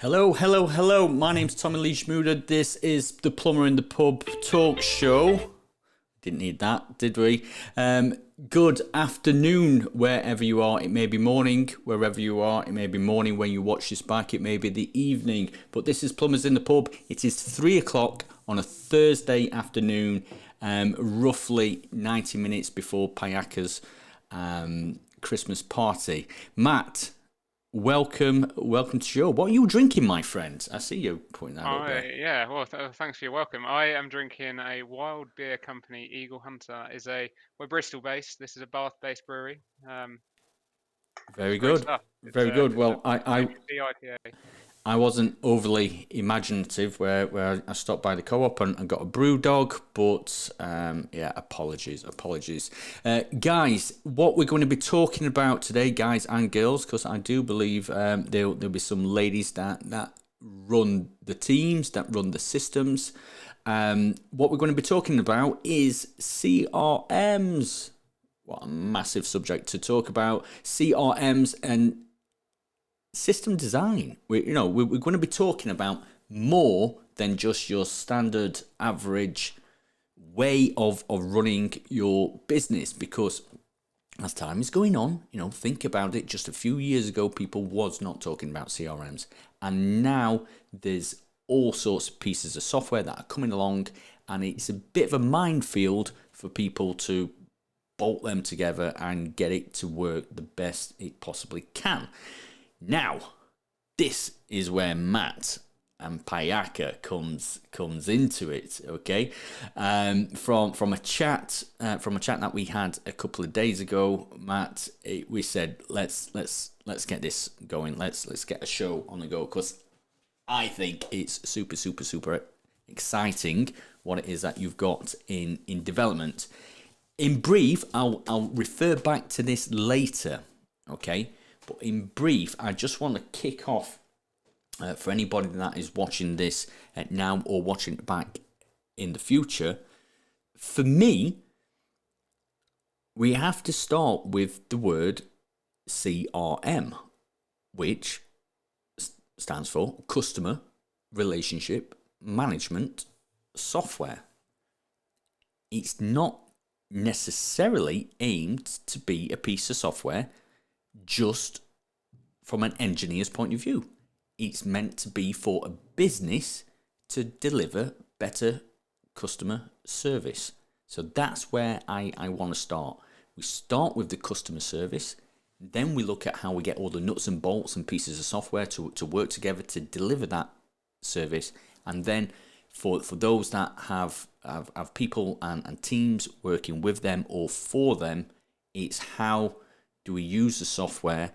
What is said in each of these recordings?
Hello, hello, hello. My name's Tommy Lee Schmuder. This is the Plumber in the Pub talk show. Didn't need that, did we? Good afternoon, wherever you are. It may be morning, wherever you are. It may be morning when you watch this back. It may be the evening. But this is Plumbers in the Pub. It is 3 o'clock on a Thursday afternoon, roughly 90 minutes before PAYACA's Christmas party. Matt, welcome to the show. What are you drinking, my friend? I see you putting that up there. Yeah, well, thanks for your welcome. I am drinking a wild beer company, Eagle Hunter. We're Bristol based. This is a Bath-based brewery. Very It's great good. stuff. Very good. It's a Well, I IPA. I wasn't overly imaginative where I stopped by the co-op and got a brew dog, but yeah, apologies. Guys, what we're going to be talking about today, guys and girls, because I do believe there'll be some ladies that run the teams, that run the systems. What we're going to be talking about is CRMs. What a massive subject to talk about. CRMs and system design. We're going to be talking about more than just your standard average way of running your business, because as time is going on, think about it. Just a few years ago, people was not talking about CRMs, and now there's all sorts of pieces of software that are coming along, and it's a bit of a minefield for people to bolt them together and get it to work the best it possibly can. Now, this is where Matt and PAYACA comes into it. Okay, from a chat that we had a couple of days ago, Matt, we said let's get this going. Let's get a show on the go, because I think it's super exciting what it is that you've got in development. In brief, I'll refer back to this later. Okay. But in brief, I just want to kick off for anybody that is watching this now or watching it back in the future. For me, we have to start with the word CRM, which stands for Customer Relationship Management Software. It's not necessarily aimed to be a piece of software just from an engineer's point of view. It's meant to be for a business to deliver better customer service. So that's where I want to start. We start with the customer service, then we look at how we get all the nuts and bolts and pieces of software to work together to deliver that service. And then for those that have people and teams working with them or for them, it's how do we use the software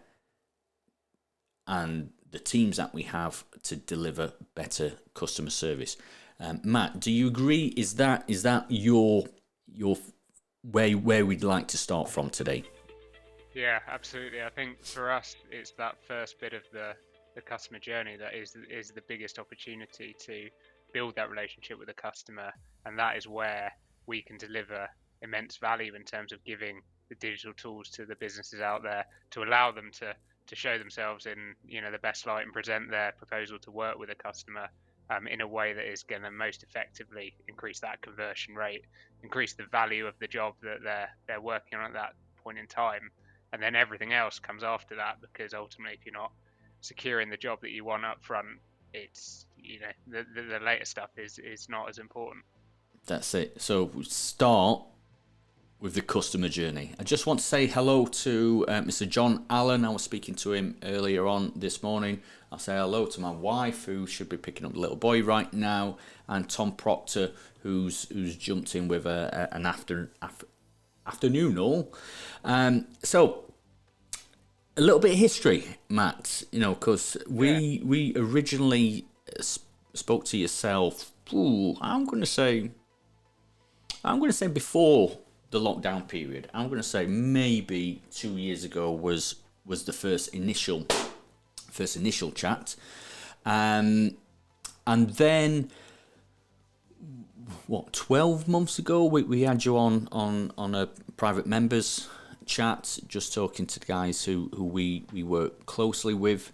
and the teams that we have to deliver better customer service. Matt, do you agree? Is that your where we'd like to start from today? Yeah, absolutely. I think for us, it's that first bit of the customer journey that is the biggest opportunity to build that relationship with the customer, and that is where we can deliver immense value in terms of giving the digital tools to the businesses out there to allow them to show themselves in the best light and present their proposal to work with a customer in a way that is going to most effectively increase that conversion rate, increase the value of the job that they're working on at that point in time, and then everything else comes after that, because ultimately if you're not securing the job that you want up front, it's the later stuff is not as important. That's it. So we start with the customer journey. I just want to say hello to Mr. John Allen. I was speaking to him earlier on this morning. I'll say hello to my wife, who should be picking up the little boy right now, and Tom Proctor, who's jumped in with an afternoon all. So a little bit of history, Matt. Because we originally spoke to yourself. I'm going to say before the lockdown period. I'm going to say maybe 2 years ago was the first initial chat, and then 12 months ago we had you on a private members chat, just talking to the guys who we work closely with,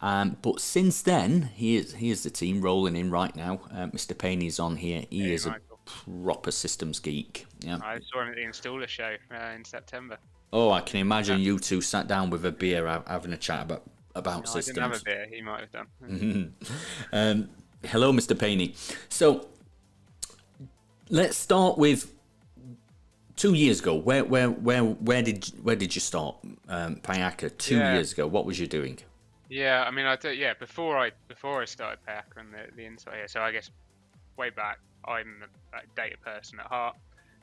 But since then, here's the team rolling in right now. Mr. Payne is on here. He Hey, is a Michael. proper systems geek. Yeah. I saw him at the installer show in September. Oh, I can Uh, imagine you two sat down with a beer having a chat about no, I didn't have a systems. beer. He might have done. Hello, Mr. Payne. So let's start with 2 years ago. Where did you start, PAYACA? Two Yeah, years ago, what was you doing? yeah. I mean, yeah. Before I started PAYACA and the insight here. So I guess way back, I'm a data person at heart.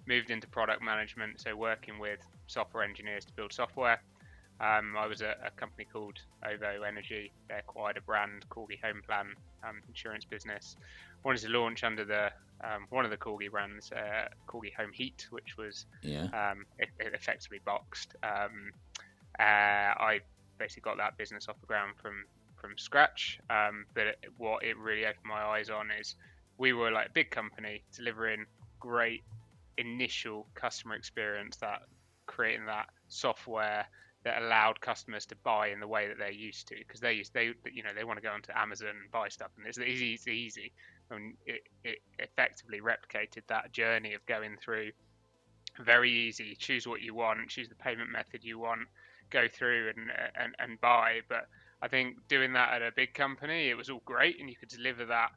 Moved into product management, so working with software engineers to build software. I was at a company called Ovo Energy. They acquired a brand, Corgi Home Plan insurance business. Wanted to launch under the one of the Corgi brands, Corgi Home Heat, which was Yeah. effectively boxed. I basically got that business off the ground from scratch. But what it really opened my eyes on is we were like a big company delivering great initial customer experience, that creating that software that allowed customers to buy in the way that they're used to, because they want to go onto Amazon and buy stuff, and it's easy. And it effectively replicated that journey of going through, very easy, choose what you want, choose the payment method you want, go through and buy. But I think doing that at a big company, it was all great, and you could deliver that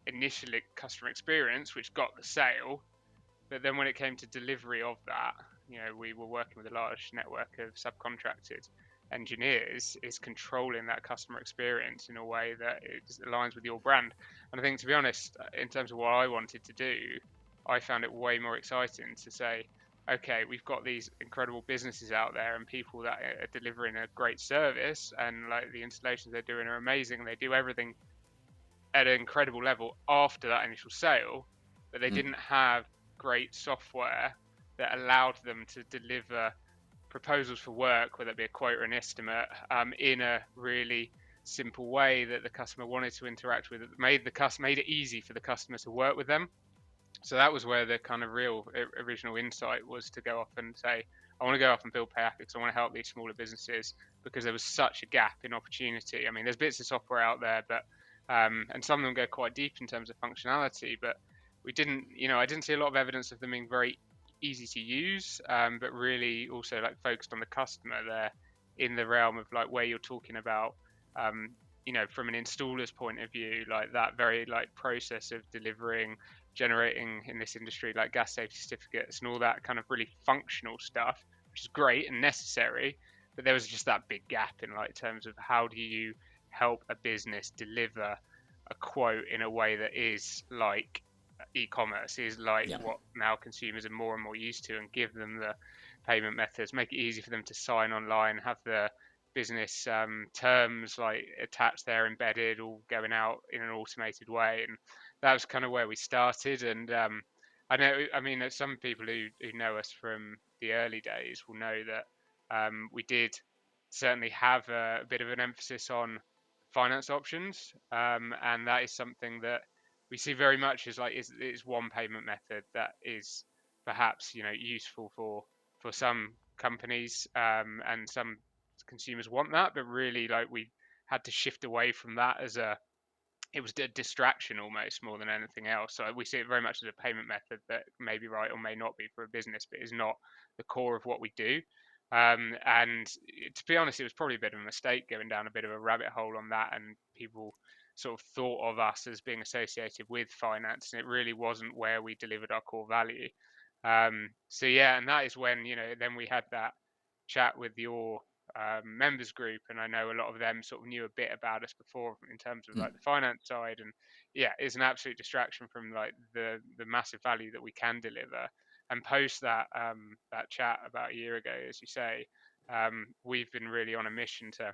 initial customer experience which got the sale. But then when it came to delivery of that, we were working with a large network of subcontracted engineers, is controlling that customer experience in a way that it aligns with your brand. And I think, to be honest, in terms of what I wanted to do, I found it way more exciting to say, okay, we've got these incredible businesses out there and people that are delivering a great service, and like the installations they're doing are amazing. They do everything at an incredible level after that initial sale, but they didn't have great software that allowed them to deliver proposals for work, whether it be a quote or an estimate, in a really simple way that the customer wanted to interact with. It made it easy for the customer to work with them. So that was where the kind of real original insight was, to go off and say, I want to go off and build PAYACA because I want to help these smaller businesses, because there was such a gap in opportunity. I mean, there's bits of software out there, but and some of them go quite deep in terms of functionality, but I didn't see a lot of evidence of them being very easy to use, but really also like focused on the customer there, in the realm of like where you're talking about, from an installer's point of view, like that very like process of generating in this industry like gas safety certificates and all that kind of really functional stuff, which is great and necessary. But there was just that big gap in like terms of how do you help a business deliver a quote in a way that is like e-commerce, is like Yeah. what now consumers are more and more used to, and give them the payment methods, make it easy for them to sign online, have the business terms like attached there, embedded, all going out in an automated way. And that was kind of where we started. And I mean, some people who know us from the early days will know that we did certainly have a bit of an emphasis on finance options, and that is something that we see very much as like is one payment method that is perhaps useful for some companies, and some consumers want that, but really like we had to shift away from that as it was a distraction almost more than anything else. So we see it very much as a payment method that may be right or may not be for a business, but is not the core of what we do. And to be honest, it was probably a bit of a mistake going down a bit of a rabbit hole on that, and people sort of thought of us as being associated with finance, and it really wasn't where we delivered our core value. So yeah, and that is when then we had that chat with your members group, and I know a lot of them sort of knew a bit about us before in terms of like the finance side, and yeah, it's an absolute distraction from like the massive value that we can deliver. And post that chat about a year ago, as you say, we've been really on a mission to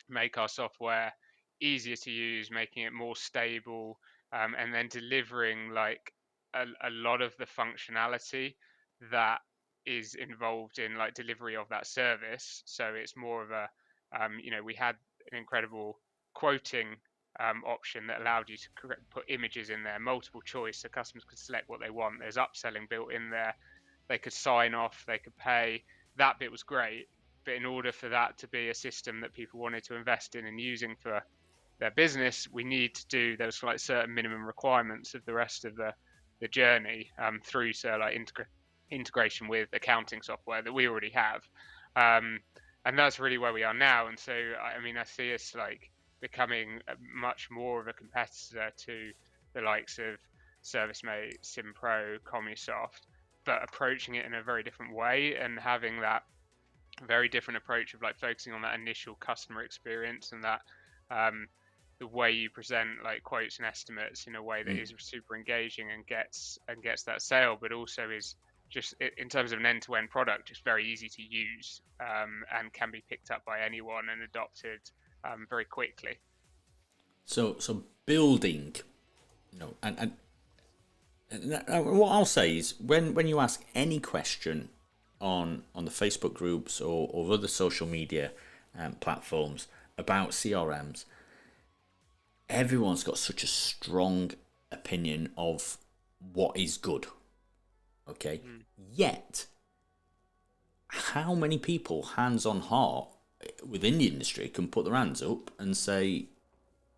make our software easier to use, making it more stable, and then delivering like a lot of the functionality that is involved in like delivery of that service. So it's more of a, we had an incredible quoting option that allowed you to put images in there, multiple choice, so customers could select what they want. There's upselling built in there. They could sign off, they could pay. That bit was great. But in order for that to be a system that people wanted to invest in and using for their business, we need to do those like certain minimum requirements of the rest of the journey through integration with accounting software that we already have. And that's really where we are now. And so, I mean, I see us like becoming much more of a competitor to the likes of ServiceMate, SimPro, Commusoft, but approaching it in a very different way and having that very different approach of like focusing on that initial customer experience and that the way you present like quotes and estimates in a way that is super engaging and gets that sale, but also is just in terms of an end-to-end product, just very easy to use and can be picked up by anyone and adopted very quickly. So building, and what I'll say is when you ask any question on the Facebook groups or other social media platforms about CRMs, everyone's got such a strong opinion of what is good. Okay. Yet, how many people, hands on heart, within the industry can put their hands up and say,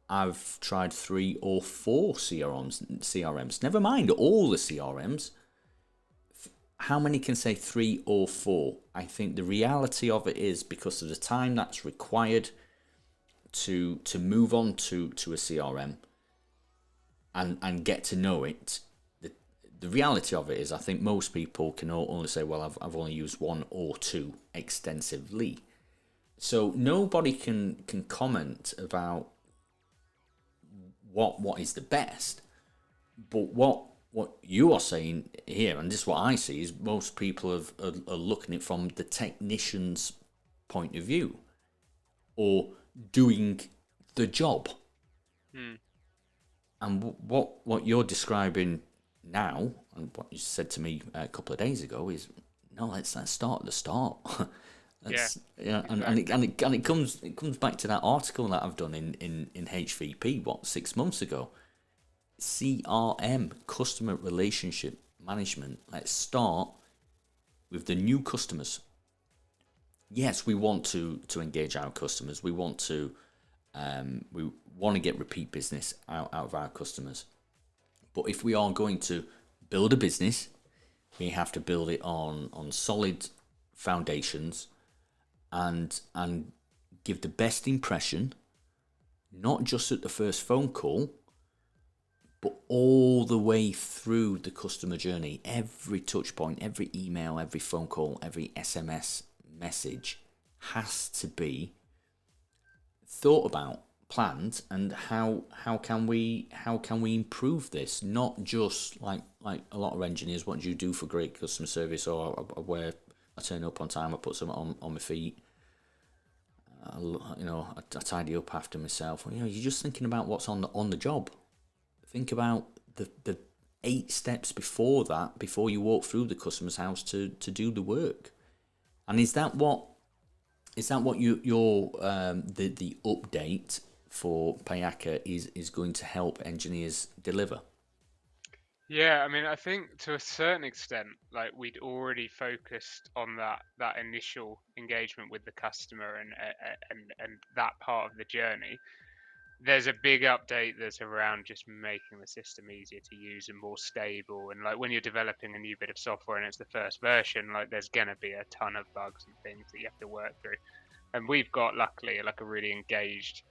I've tried 3 or 4 CRMs, never mind all the CRMs. How many can say 3 or 4? I think the reality of it is, because of the time that's required to move on to a CRM and get to know it, the reality of it is I think most people can only say, well, I've only used 1 or 2 extensively. So nobody can comment about what is the best. But what you are saying here, and this is what I see, is most people are looking at it from the technician's point of view, or doing the job. And what you're describing now, and what you said to me a couple of days ago, is no, let's start at the start. Exactly. And it comes back to that article that I've done in HVP 6 months ago. CRM, customer relationship management. Let's start with the new customers. Yes, we want to engage our customers. We want to get repeat business out of our customers. But if we are going to build a business, we have to build it on solid foundations and give the best impression, not just at the first phone call, but all the way through the customer journey. Every touch point, every email, every phone call, every SMS message has to be thought about, planned, and how can we improve this? Not just like a lot of engineers, what do you do for great customer service? Or I turn up on time, I put something on my feet, I tidy up after myself. You're just thinking about what's on the job. Think about the 8 steps before that, before you walk through the customer's house to do the work. And is that what your the update for PAYACA is going to help engineers deliver? Yeah, I mean, I think to a certain extent, like we'd already focused on that initial engagement with the customer and that part of the journey. There's a big update that's around just making the system easier to use and more stable. And like when you're developing a new bit of software and it's the first version, like there's gonna be a ton of bugs and things that you have to work through. And we've got luckily like a really engaged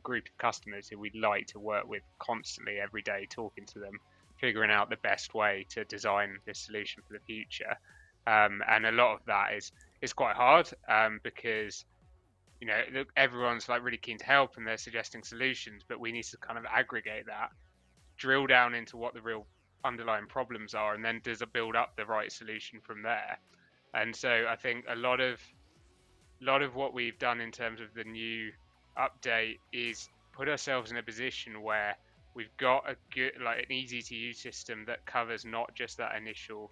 group of customers who we'd like to work with constantly every day, talking to them, figuring out the best way to design this solution for the future. And a lot of that is quite hard because everyone's like really keen to help and they're suggesting solutions, but we need to kind of aggregate that, drill down into what the real underlying problems are, and then build up the right solution from there. And so I think a lot of what we've done in terms of the new update is put ourselves in a position where we've got a good, like an easy to use system that covers not just that initial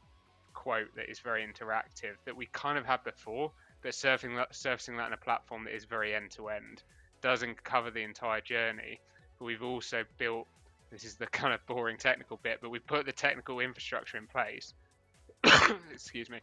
quote that is very interactive that we kind of had before, but surfacing that in a platform that is very end to end, doesn't cover the entire journey. But we've also built, this is the kind of boring technical bit, but we've put the technical infrastructure in place, excuse me,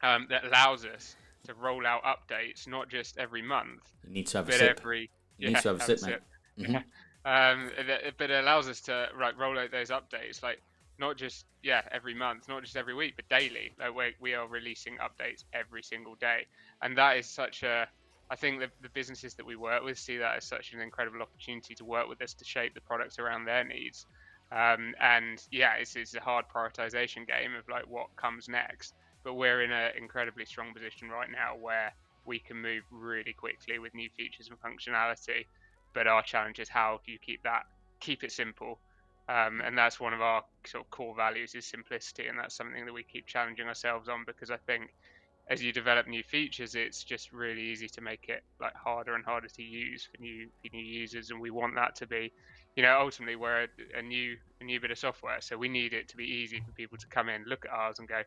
that allows us to roll out updates, not just every month, You need to have a but sip. every You need to have a have a sip, mate. sip. Yeah. But it allows us to roll out those updates, like not just every month, not just every week, but daily. Like we are releasing updates every single day, and that is such a I think the businesses that we work with see that as such an incredible opportunity to work with us to shape the products around their needs. And it's a hard prioritization game of like what comes next. But we're in an incredibly strong position right now where we can move really quickly with new features and functionality. But our challenge is how do you keep it simple. And that's one of our sort of core values is simplicity, and that's something that we keep challenging ourselves on, because I think as you develop new features, it's just really easy to make it like harder and harder to use for new users, and we want that to be, ultimately we're a new bit of software, so we need it to be easy for people to come in, look at ours, and go,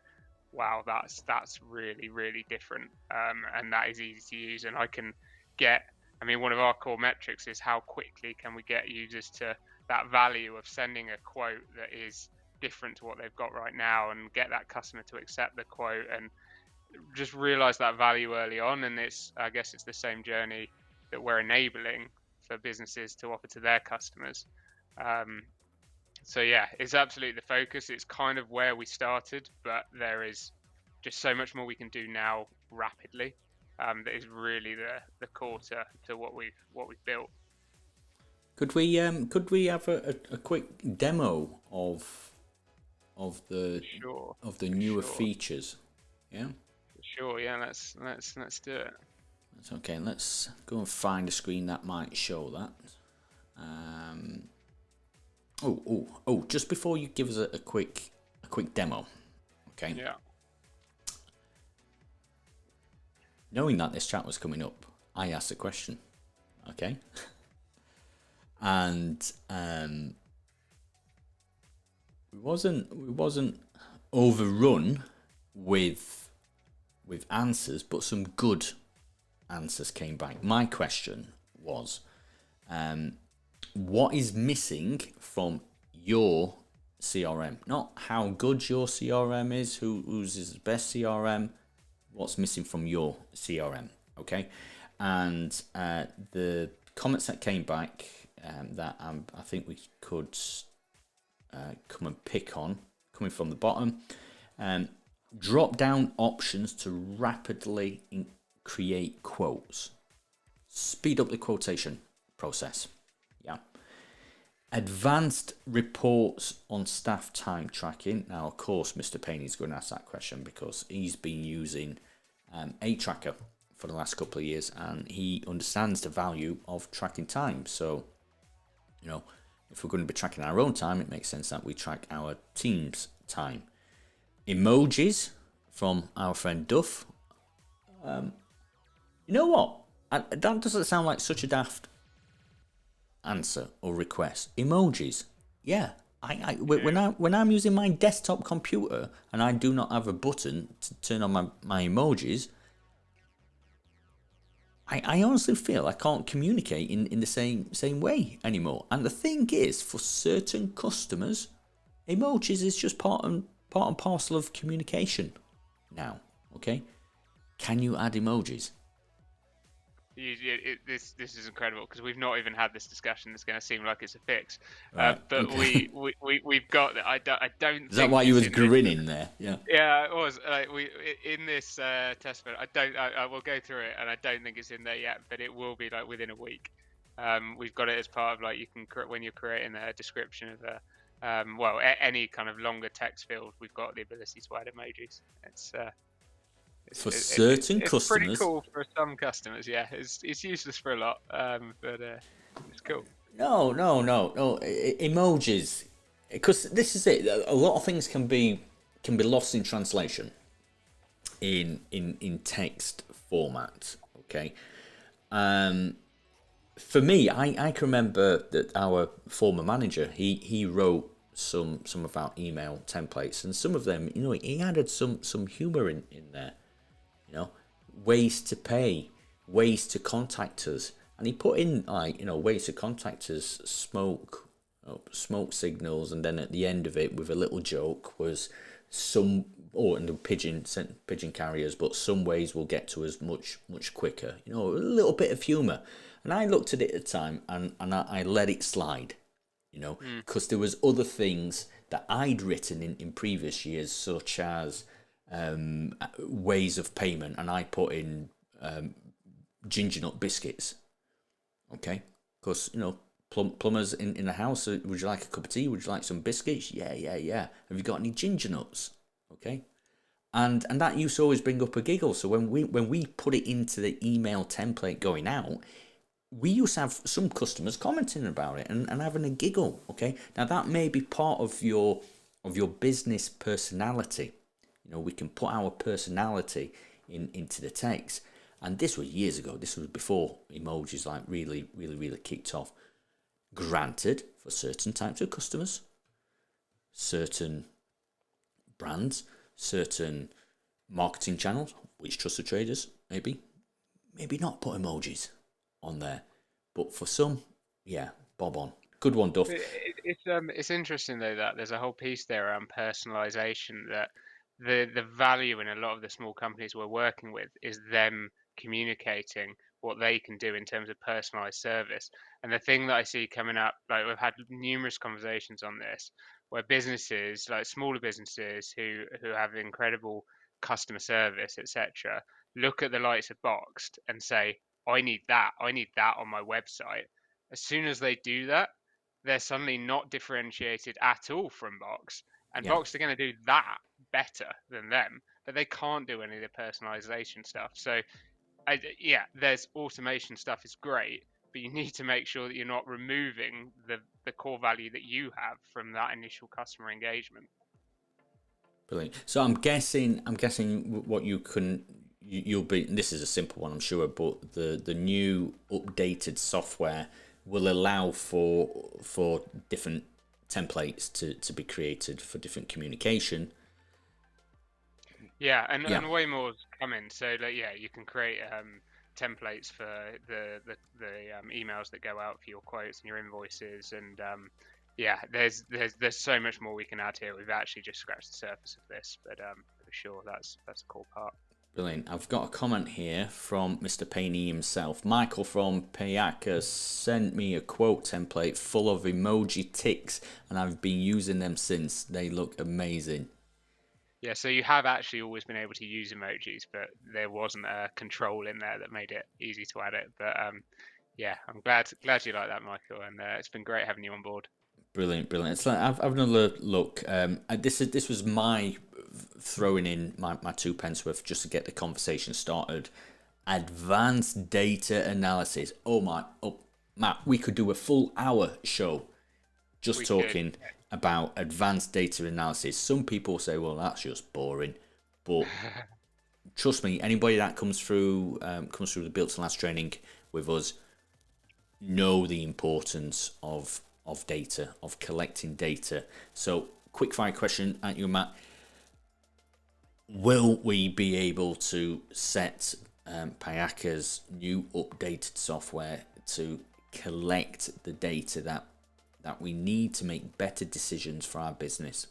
wow, that's really really different, and that is easy to use, and I can get. I mean, one of our core metrics is how quickly can we get users to that value of sending a quote that is different to what they've got right now, and get that customer to accept the quote and just realize that value early on. And I guess it's the same journey that we're enabling for businesses to offer to their customers. So it's absolutely the focus. It's kind of where we started, but there is just so much more we can do now rapidly. That is really the core to what we've built. Could we have a quick demo of the Sure. newer features? Yeah. Sure. Yeah. Let's do it. That's okay. Let's go and find a screen that might show that. Just before you give us a quick demo, okay? Yeah. Knowing that this chat was coming up, I asked a question, okay? And we wasn't overrun with answers, but some good answers came back. My question was, what is missing from your CRM? Not how good your CRM is, whose is the best CRM. What's missing from your CRM? Okay, and the comments that came back that I think we could come and pick on, coming from the bottom. Drop down options to rapidly create quotes. Speed up the quotation process. Yeah. Advanced reports on staff time tracking. Now, of course, Mr. Payne is going to ask that question because he's been using a tracker for the last couple of years and he understands the value of tracking time. So, if we're going to be tracking our own time, it makes sense that we track our team's time. Emojis from our friend Duff. You know what? That doesn't sound like such a daft answer or request. Emojis. Yeah. When I'm using my desktop computer and I do not have a button to turn on my emojis, I honestly feel I can't communicate in the same way anymore. And the thing is, for certain customers, emojis is just part and parcel of communication now. Okay, can you add emojis? This is incredible because we've not even had this discussion. It's going to seem like it's a fix, Right, but okay. we've got. I don't. Is that why you was grinning there? Yeah. Yeah, it was. We in this test bed. I will go through it, and I don't think it's in there yet, but it will be like within a week. We've got it as part of like you can when you're creating a description of a any kind of longer text field. We've got the ability to add emojis. For certain it's customers, pretty cool for some customers. Yeah, it's useless for a lot, but it's cool. No. Emojis, because this is it. A lot of things can be lost in translation, in text format. Okay. For me, I can remember that our former manager he wrote some of our email templates, and some of them, he added some humor in there. Ways to pay, ways to contact us, and he put in ways to contact us, smoke signals, and then at the end of it with a little joke was and the pigeon carriers, but some ways will get to us much quicker. You know, a little bit of humour. And I looked at it at the time, and I let it slide. You know, because there was other things that I'd written in previous years, such as ways of payment, and I put in ginger nut biscuits. Okay, because you know, plumbers in the house. Would you like a cup of tea? Would you like some biscuits? Yeah. Have you got any ginger nuts? Okay, and that used to always bring up a giggle. So when we put it into the email template going out, we used to have some customers commenting about it and having a giggle. Okay, now that may be part of your business personality. You know, we can put our personality into the text. And this was years ago. This was before emojis like really kicked off. Granted, for certain types of customers, certain brands, certain marketing channels, which trusted traders, maybe not put emojis on there. But for some, yeah, bob on. Good one, Duff. It's interesting though that there's a whole piece there around personalization, that the value in a lot of the small companies we're working with is them communicating what they can do in terms of personalized service. And the thing that I see coming up, like we've had numerous conversations on this, where businesses, like smaller businesses who have incredible customer service, etc., look at the likes of Boxed and say, I need that on my website. As soon as they do that, they're suddenly not differentiated at all from Box, and Yeah. Box are going to do that better than them, but they can't do any of the personalization stuff. So, yeah, there's automation stuff is great, but you need to make sure that you're not removing the core value that you have from that initial customer engagement. Brilliant. So I'm guessing what you'll be. This is a simple one, I'm sure, but the new updated software will allow for different templates to be created for different communication. Yeah, Yeah. and way more's coming. So like, yeah, you can create templates for the emails that go out for your quotes and your invoices, and yeah, there's so much more we can add here. We've actually just scratched the surface of this, but for sure that's a cool part. Brilliant. I've got a comment here from Mr. Payne himself. Michael from PAYACA sent me a quote template full of emoji ticks, and I've been using them since. They look amazing. Yeah, so you have actually always been able to use emojis, but there wasn't a control in there that made it easy to add it. But yeah, I'm glad you like that, Michael, and it's been great having you on board. Brilliant. It's like I've another look. This was my throwing in my two pence worth just to get the conversation started. Advanced data analysis. Matt, we could do a full hour show just talking about advanced data analysis. Some people say, well, that's just boring, but trust me, anybody that comes through the Built to Last training with us know the importance of data, of collecting data. So, quick fire question at you, Matt. Will we be able to set PAYACA's new updated software to collect the data that we need to make better decisions for our business?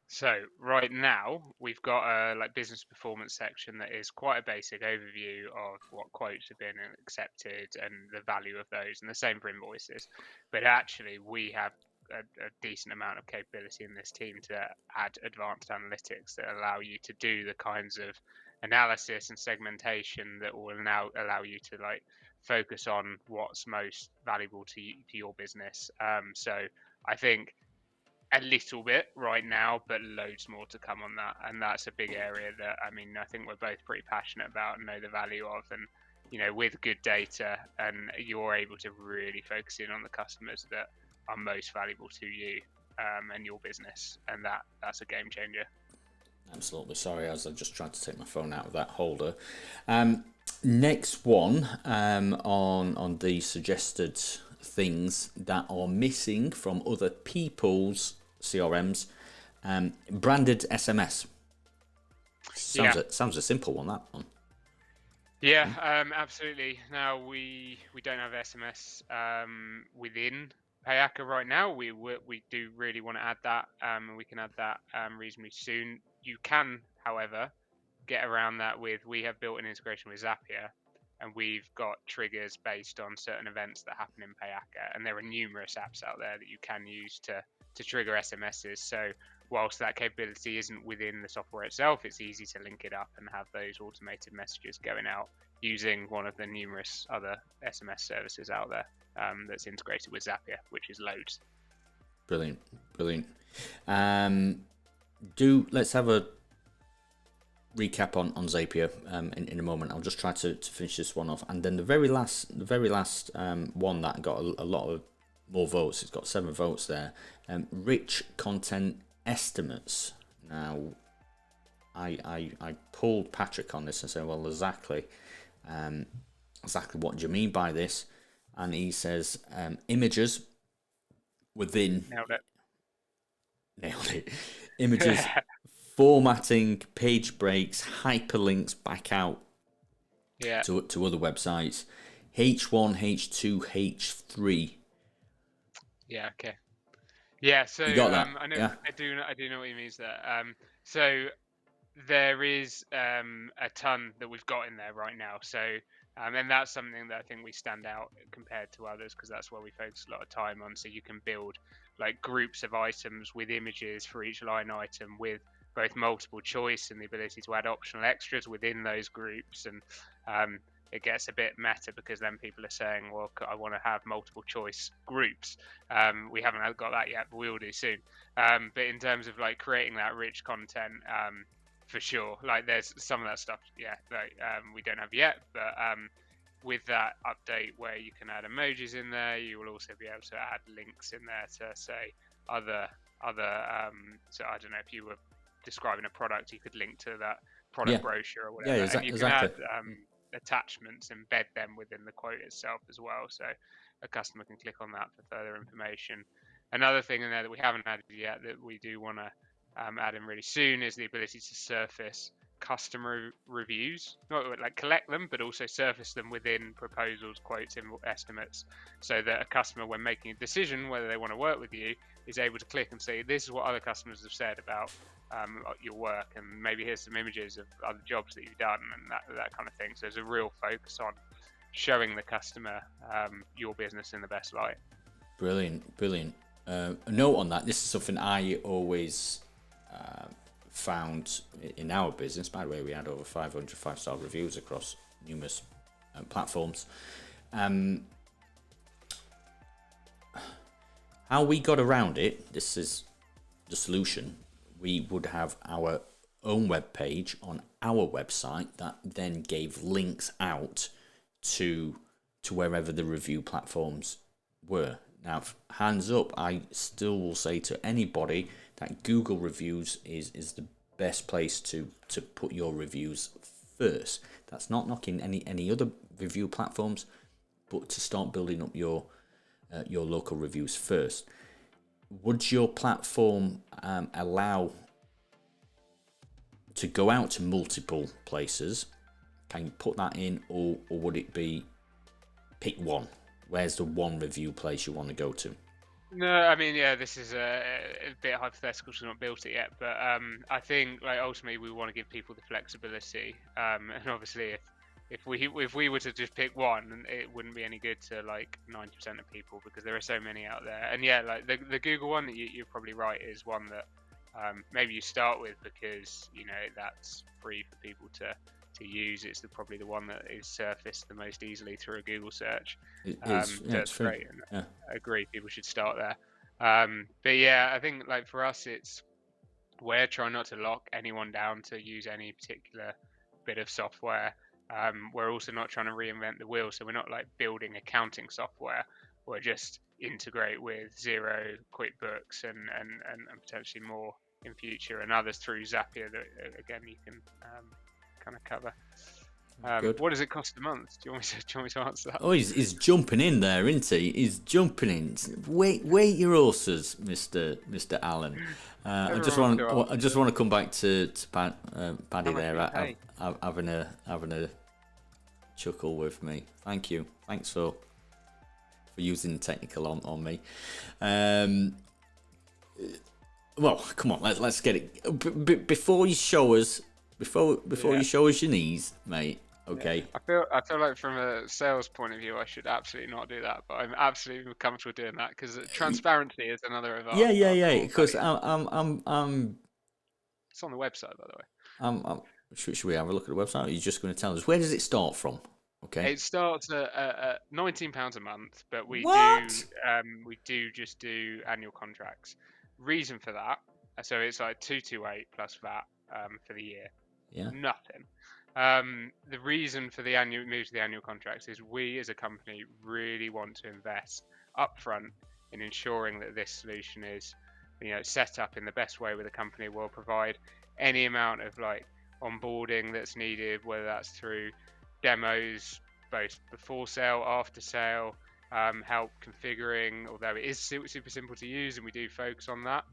So right now we've got a like business performance section that is quite a basic overview of what quotes have been accepted and the value of those, and the same for invoices. But actually, we have a decent amount of capability in this team to add advanced analytics that allow you to do the kinds of analysis and segmentation that will now allow you to like focus on what's most valuable to your business. So I think a little bit right now, but loads more to come on that. And that's a big area that I think we're both pretty passionate about and know the value of. And with good data, and you're able to really focus in on the customers that are most valuable to you and your business, and that's a game changer. Absolutely. Sorry, as I just tried to take my phone out of that holder. Next one on the suggested things that are missing from other people's CRMs. Branded SMS. Sounds a simple one, that one. Yeah, absolutely. Now we don't have SMS within PAYACA right now. We do really want to add that, and we can add that reasonably soon. You can, however, get around that we have built an integration with Zapier, and we've got triggers based on certain events that happen in PAYACA, and there are numerous apps out there that you can use to trigger SMSs. So whilst that capability isn't within the software itself, it's easy to link it up and have those automated messages going out using one of the numerous other SMS services out there that's integrated with Zapier, which is loads. Brilliant. Let's have a recap on Zapier in a moment. I'll just try to finish this one off, and then the very last one that got a lot of more votes. It's got 7 votes there. Rich content estimates. Now, I pulled Patrick on this and said, well, exactly what do you mean by this? And he says images within. Nailed it. Images. Formatting, page breaks, hyperlinks back out to other websites. H1, H2, H3. Yeah. Okay. Yeah. So you got that? I know. Yeah. I do know what he means there. So there is a ton that we've got in there right now. So and that's something that I think we stand out compared to others, because that's where we focus a lot of time on. So you can build like groups of items with images for each line item, with both multiple choice and the ability to add optional extras within those groups. And it gets a bit meta, because then people are saying, well, I want to have multiple choice groups. We haven't got that yet, but we will do soon. But in terms of like creating that rich content, for sure, like there's some of that stuff, we don't have yet, but with that update where you can add emojis in there, you will also be able to add links in there to say other so I don't know, if you were describing a product, you could link to that product brochure or whatever. And you can add attachments, embed them within the quote itself as well, so a customer can click on that for further information. Another thing in there that we haven't added yet that we do want to add in really soon is the ability to surface customer reviews, not like collect them, but also surface them within proposals, quotes, estimates, so that a customer, when making a decision whether they want to work with you, is able to click and say, this is what other customers have said about your work, and maybe here's some images of other jobs that you've done, and that kind of thing. So there's a real focus on showing the customer your business in the best light. Brilliant. A note on that, this is something I always found in our business. By the way, we had over 500 5-star reviews across numerous platforms. How we got around it, this is the solution. We would have our own web page on our website that then gave links out to wherever the review platforms were. Now, hands up, I still will say to anybody that Google reviews is the best place to put your reviews first. That's not knocking any other review platforms, but to start building up your local reviews first. Would your platform allow to go out to multiple places? Can you put that in, or would it be pick one? Where's the one review place you want to go to? No, I mean, yeah, this is a bit hypothetical because we've not built it yet, but I think like ultimately we want to give people the flexibility, and obviously if we were to just pick one, it wouldn't be any good to like 90% of people, because there are so many out there. And yeah, like the Google one, you're probably right, is one that maybe you start with, because you know that's free for people to use. It's probably the one that is surfaced the most easily through a Google search. That's great. And I agree, people should start there. But yeah, I think like for us, we're trying not to lock anyone down to use any particular bit of software. We're also not trying to reinvent the wheel, so we're not like building accounting software. We're just integrate with Xero, QuickBooks, and potentially more in future, and others through Zapier that again you can kind of cover. What does it cost a month? Do you want me to answer that? Oh, he's jumping in there, isn't he? He's jumping in. Wait your horses, Mr. Allen. I just want to come back to Paddy there, having a chuckle with me. Thank you. Thanks for using technical on me. Well, come on, let's get it. Before you show us, before you show us your knees, mate. Okay. Yeah. I feel like from a sales point of view, I should absolutely not do that, but I'm absolutely comfortable doing that because transparency is another of our Yeah. core Because values. I'm It's on the website, by the way. should we have a look at the website? Or are you just going to tell us where does it start from? Okay. It starts at £19 a month, but What? we do just do annual contracts. Reason for that, so it's like 228 plus VAT for the year. Yeah. Nothing. The reason for the annual move to the annual contracts is we as a company really want to invest upfront in ensuring that this solution is, set up in the best way where the company will provide any amount of like onboarding that's needed, whether that's through demos, both before sale, after sale, help configuring, although it is super simple to use and we do focus on that.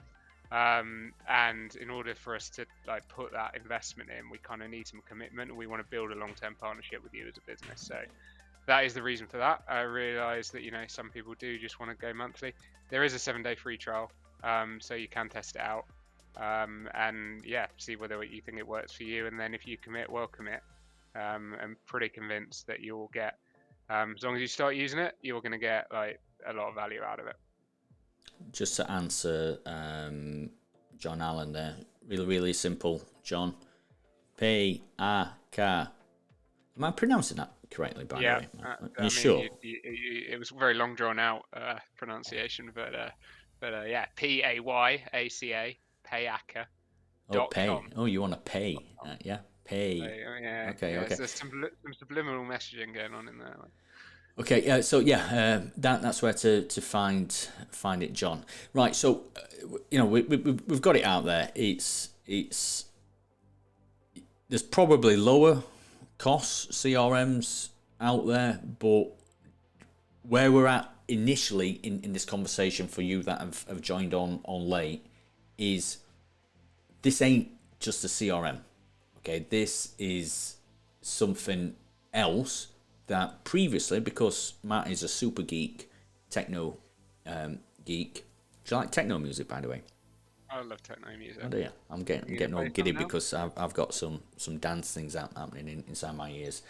And in order for us to like put that investment in, we kind of need some commitment, and we want to build a long-term partnership with you as a business. So that is the reason for that. I realise that some people do just want to go monthly. There is a 7-day free trial, so you can test it out, and see whether you think it works for you. And then if you commit, well commit. I'm pretty convinced that you'll get, as long as you start using it, you're going to get like a lot of value out of it. Just to answer John Allen there, really simple, John. PAYACA. Am I pronouncing that correctly, by the way? Are you sure? It was a very long drawn out pronunciation, but yeah, PAYACA, PAYACA. Oh, pay. Oh, you want to pay? Yeah, pay. Yeah. Okay. There's some subliminal messaging going on in there. Okay, so that's where to find it, John. Right, so we've got it out there. It's there's probably lower cost CRMs out there, but where we're at initially in this conversation for you that have joined on late is this ain't just a CRM. Okay, this is something else that previously, because Matt is a super geek, techno geek. Do you like techno music, by the way? I love techno music. Oh dear, I'm getting all giddy because I've got some dance things happening inside my ears.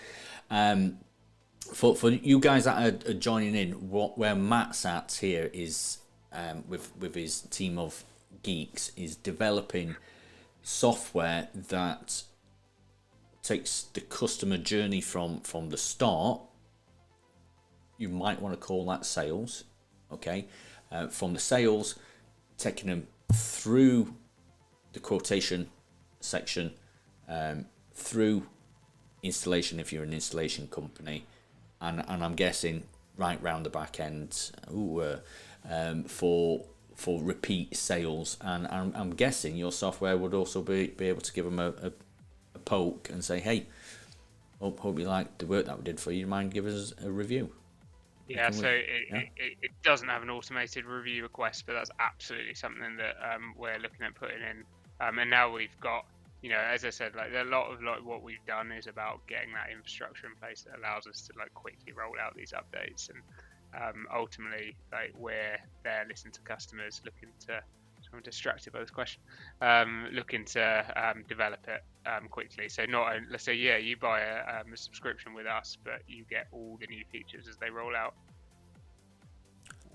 For you guys that are joining in, where Matt's at here is with his team of geeks is developing software that takes the customer journey from the start. You might want to call that sales, okay? From the sales, taking them through the quotation section, through installation if you're an installation company, and I'm guessing right round the back end for repeat sales, and I'm guessing your software would also be able to give them a poke and say, hey, hope you like the work that we did for you. You mind give us a review? Yeah, so it doesn't have an automated review request, but that's absolutely something that we're looking at putting in. And now we've got, as I said, like a lot of what we've done is about getting that infrastructure in place that allows us to like quickly roll out these updates. And ultimately, like we're there listening to customers, looking to. I'm distracted by this question. Looking to develop it quickly. So let's say you buy a subscription with us, but you get all the new features as they roll out.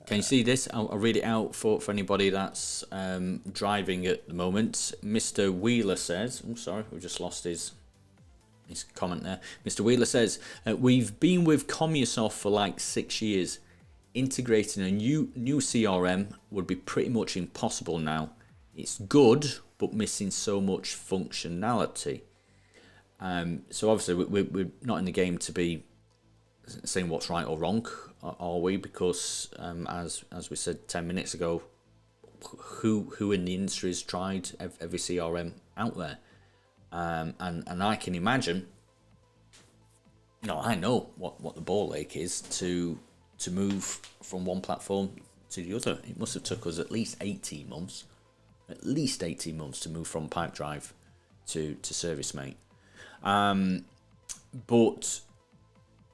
Can you see this? I'll read it out for anybody that's driving at the moment. Mr. Wheeler says, I'm sorry, we've just lost his comment there. Mr. Wheeler says, we've been with Commusoft for like 6 years. Integrating a new CRM would be pretty much impossible now. It's good, but missing so much functionality. So obviously we're not in the game to be saying what's right or wrong, are we? Because as we said 10 minutes ago, who in the industry has tried every CRM out there? And I can imagine, I know what the ball ache is to move from one platform to the other. It must have took us at least 18 months to move from Pipedrive to ServiceMate. But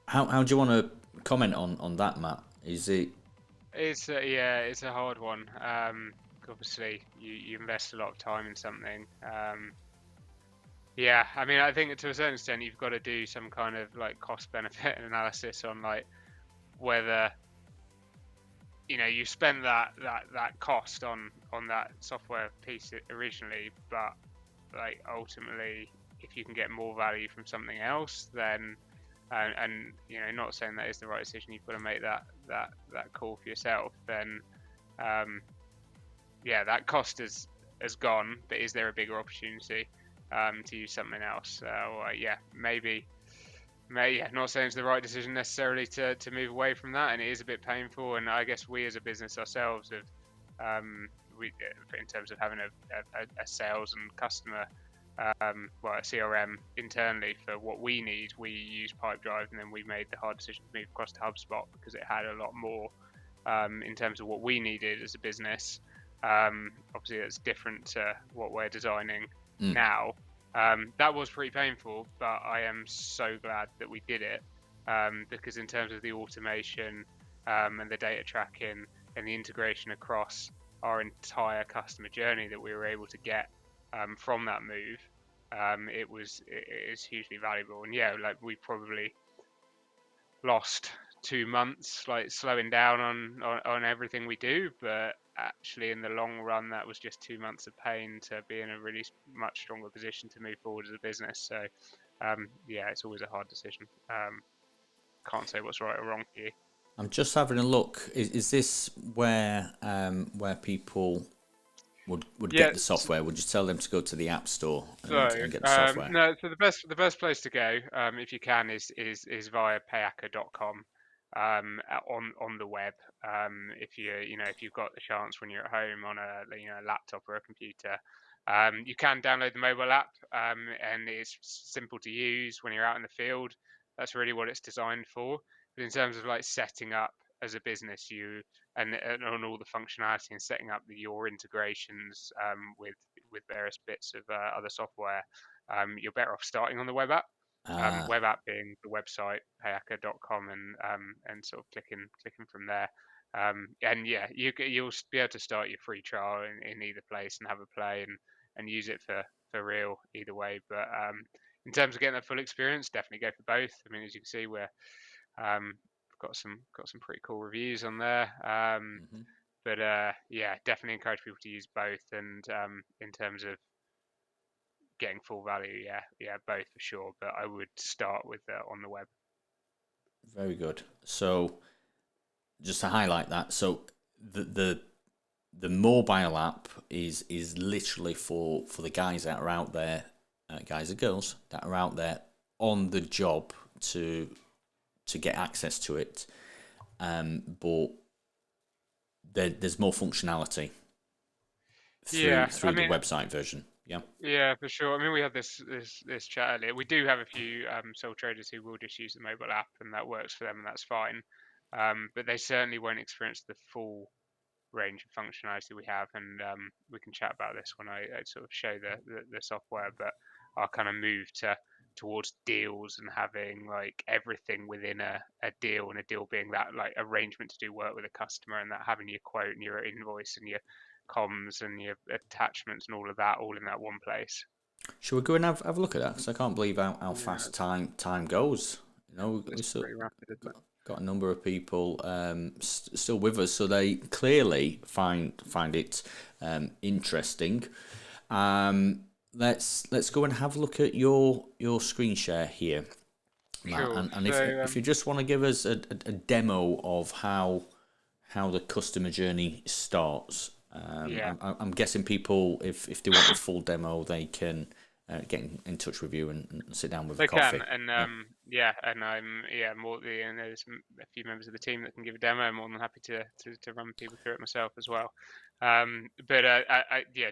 how do you want to comment on that, Matt? Is it It's a hard one. Obviously, you invest a lot of time in something. Yeah, I mean, I think to a certain extent, you've got to do some kind of like cost benefit analysis on like whether you spent that cost on that software piece originally, but like ultimately, if you can get more value from something else, then and not saying that is the right decision, you've got to make that call for yourself. Then yeah, that cost has gone, but is there a bigger opportunity to use something else? Yeah, maybe. Yeah, not saying it's the right decision necessarily to move away from that, and it is a bit painful. And I guess we as a business ourselves have, in terms of having a sales and customer, well, a CRM internally for what we need, we use Pipedrive, and then we made the hard decision to move across to HubSpot because it had a lot more in terms of what we needed as a business. Obviously, that's different to what we're designing now. That was pretty painful, but I am so glad that we did it because in terms of the automation and the data tracking and the integration across our entire customer journey that we were able to get from that move, it is hugely valuable. And yeah, like we probably lost 2 months like slowing down on everything we do, but actually in the long run that was just 2 months of pain to be in a really much stronger position to move forward as a business. So yeah, it's always a hard decision. Can't say what's right or wrong for you. I'm just having a look. Is this where people would get the software? Would you tell them to go to the App Store and get the software? No, so the best place to go, if you can, is via PAYACA.com on the web. If if you've got the chance when you're at home on a laptop or a computer, you can download the mobile app, and it's simple to use when you're out in the field. That's really what it's designed for. But in terms of like setting up as a business, and on all the functionality and setting up your integrations with various bits of other software, you're better off starting on the web app. Web app being the website payaca.com, and sort of clicking from there. And yeah, you'll be able to start your free trial in either place and have a play and use it for real either way. But in terms of getting a full experience, definitely go for both. I mean, as you can see, we're got some pretty cool reviews on there. But yeah, definitely encourage people to use both. And in terms of getting full value, yeah, both for sure. But I would start with on the web. Very good. So just to highlight that, so the mobile app is literally for the guys that are out there, guys and girls that are out there on the job to get access to it. But there's more functionality through the website version. Yeah. Yeah, for sure. I mean, we had this chat earlier. We do have a few sole traders who will just use the mobile app, and that works for them, and that's fine. But they certainly won't experience the full range of functionality we have, and we can chat about this when I sort of show the software. But our kind of move towards deals and having like everything within a deal, and a deal being that like arrangement to do work with a customer, and that having your quote and your invoice and your comms and your attachments and all of that all in that one place. Should we go and have a look at that? Because I can't believe how fast time goes. It's pretty rapid, isn't it? Got a number of people still with us, so they clearly find it interesting. Let's go and have a look at your screen share here, Matt. Sure. And if you just want to give us a demo of how the customer journey starts. I'm guessing people, if they want a full demo, they can get in touch with you and sit down with a coffee. They can, and and I'm more and there's a few members of the team that can give a demo. I'm more than happy to run people through it myself as well. But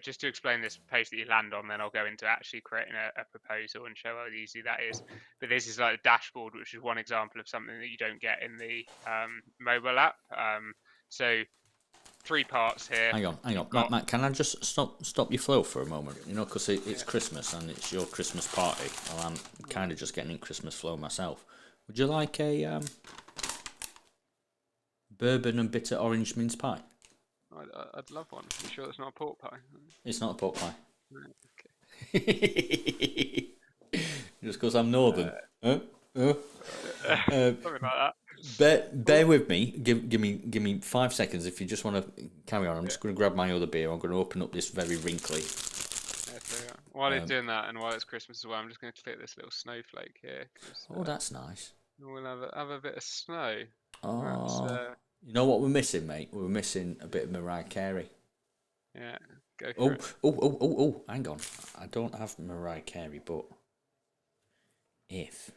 just to explain this page that you land on, then I'll go into actually creating a proposal and show how easy that is. But this is like a dashboard, which is one example of something that you don't get in the mobile app. So 3 parts here. Hang on. Matt, can I just stop your flow for a moment? Because it's Christmas and it's your Christmas party. Well, I'm kind of just getting in Christmas flow myself. Would you like a bourbon and bitter orange mince pie. I'd love one. You sure it's not a pork pie? It's not a pork pie. No, Just because I'm northern. Huh? Huh? something like that. Bear with me. Give me 5 seconds if you just want to carry on. I'm Yeah. just going to grab my other beer. I'm going to open up this very wrinkly. Yeah, so while he's doing that, and while it's Christmas as well, I'm just going to click this little snowflake here. Oh, that's nice. We'll have a bit of snow. Oh, That's, you know what we're missing, mate? We're missing a bit of Mariah Carey. yeah, go for Oh, it. oh, hang on. I don't have Mariah Carey, but if.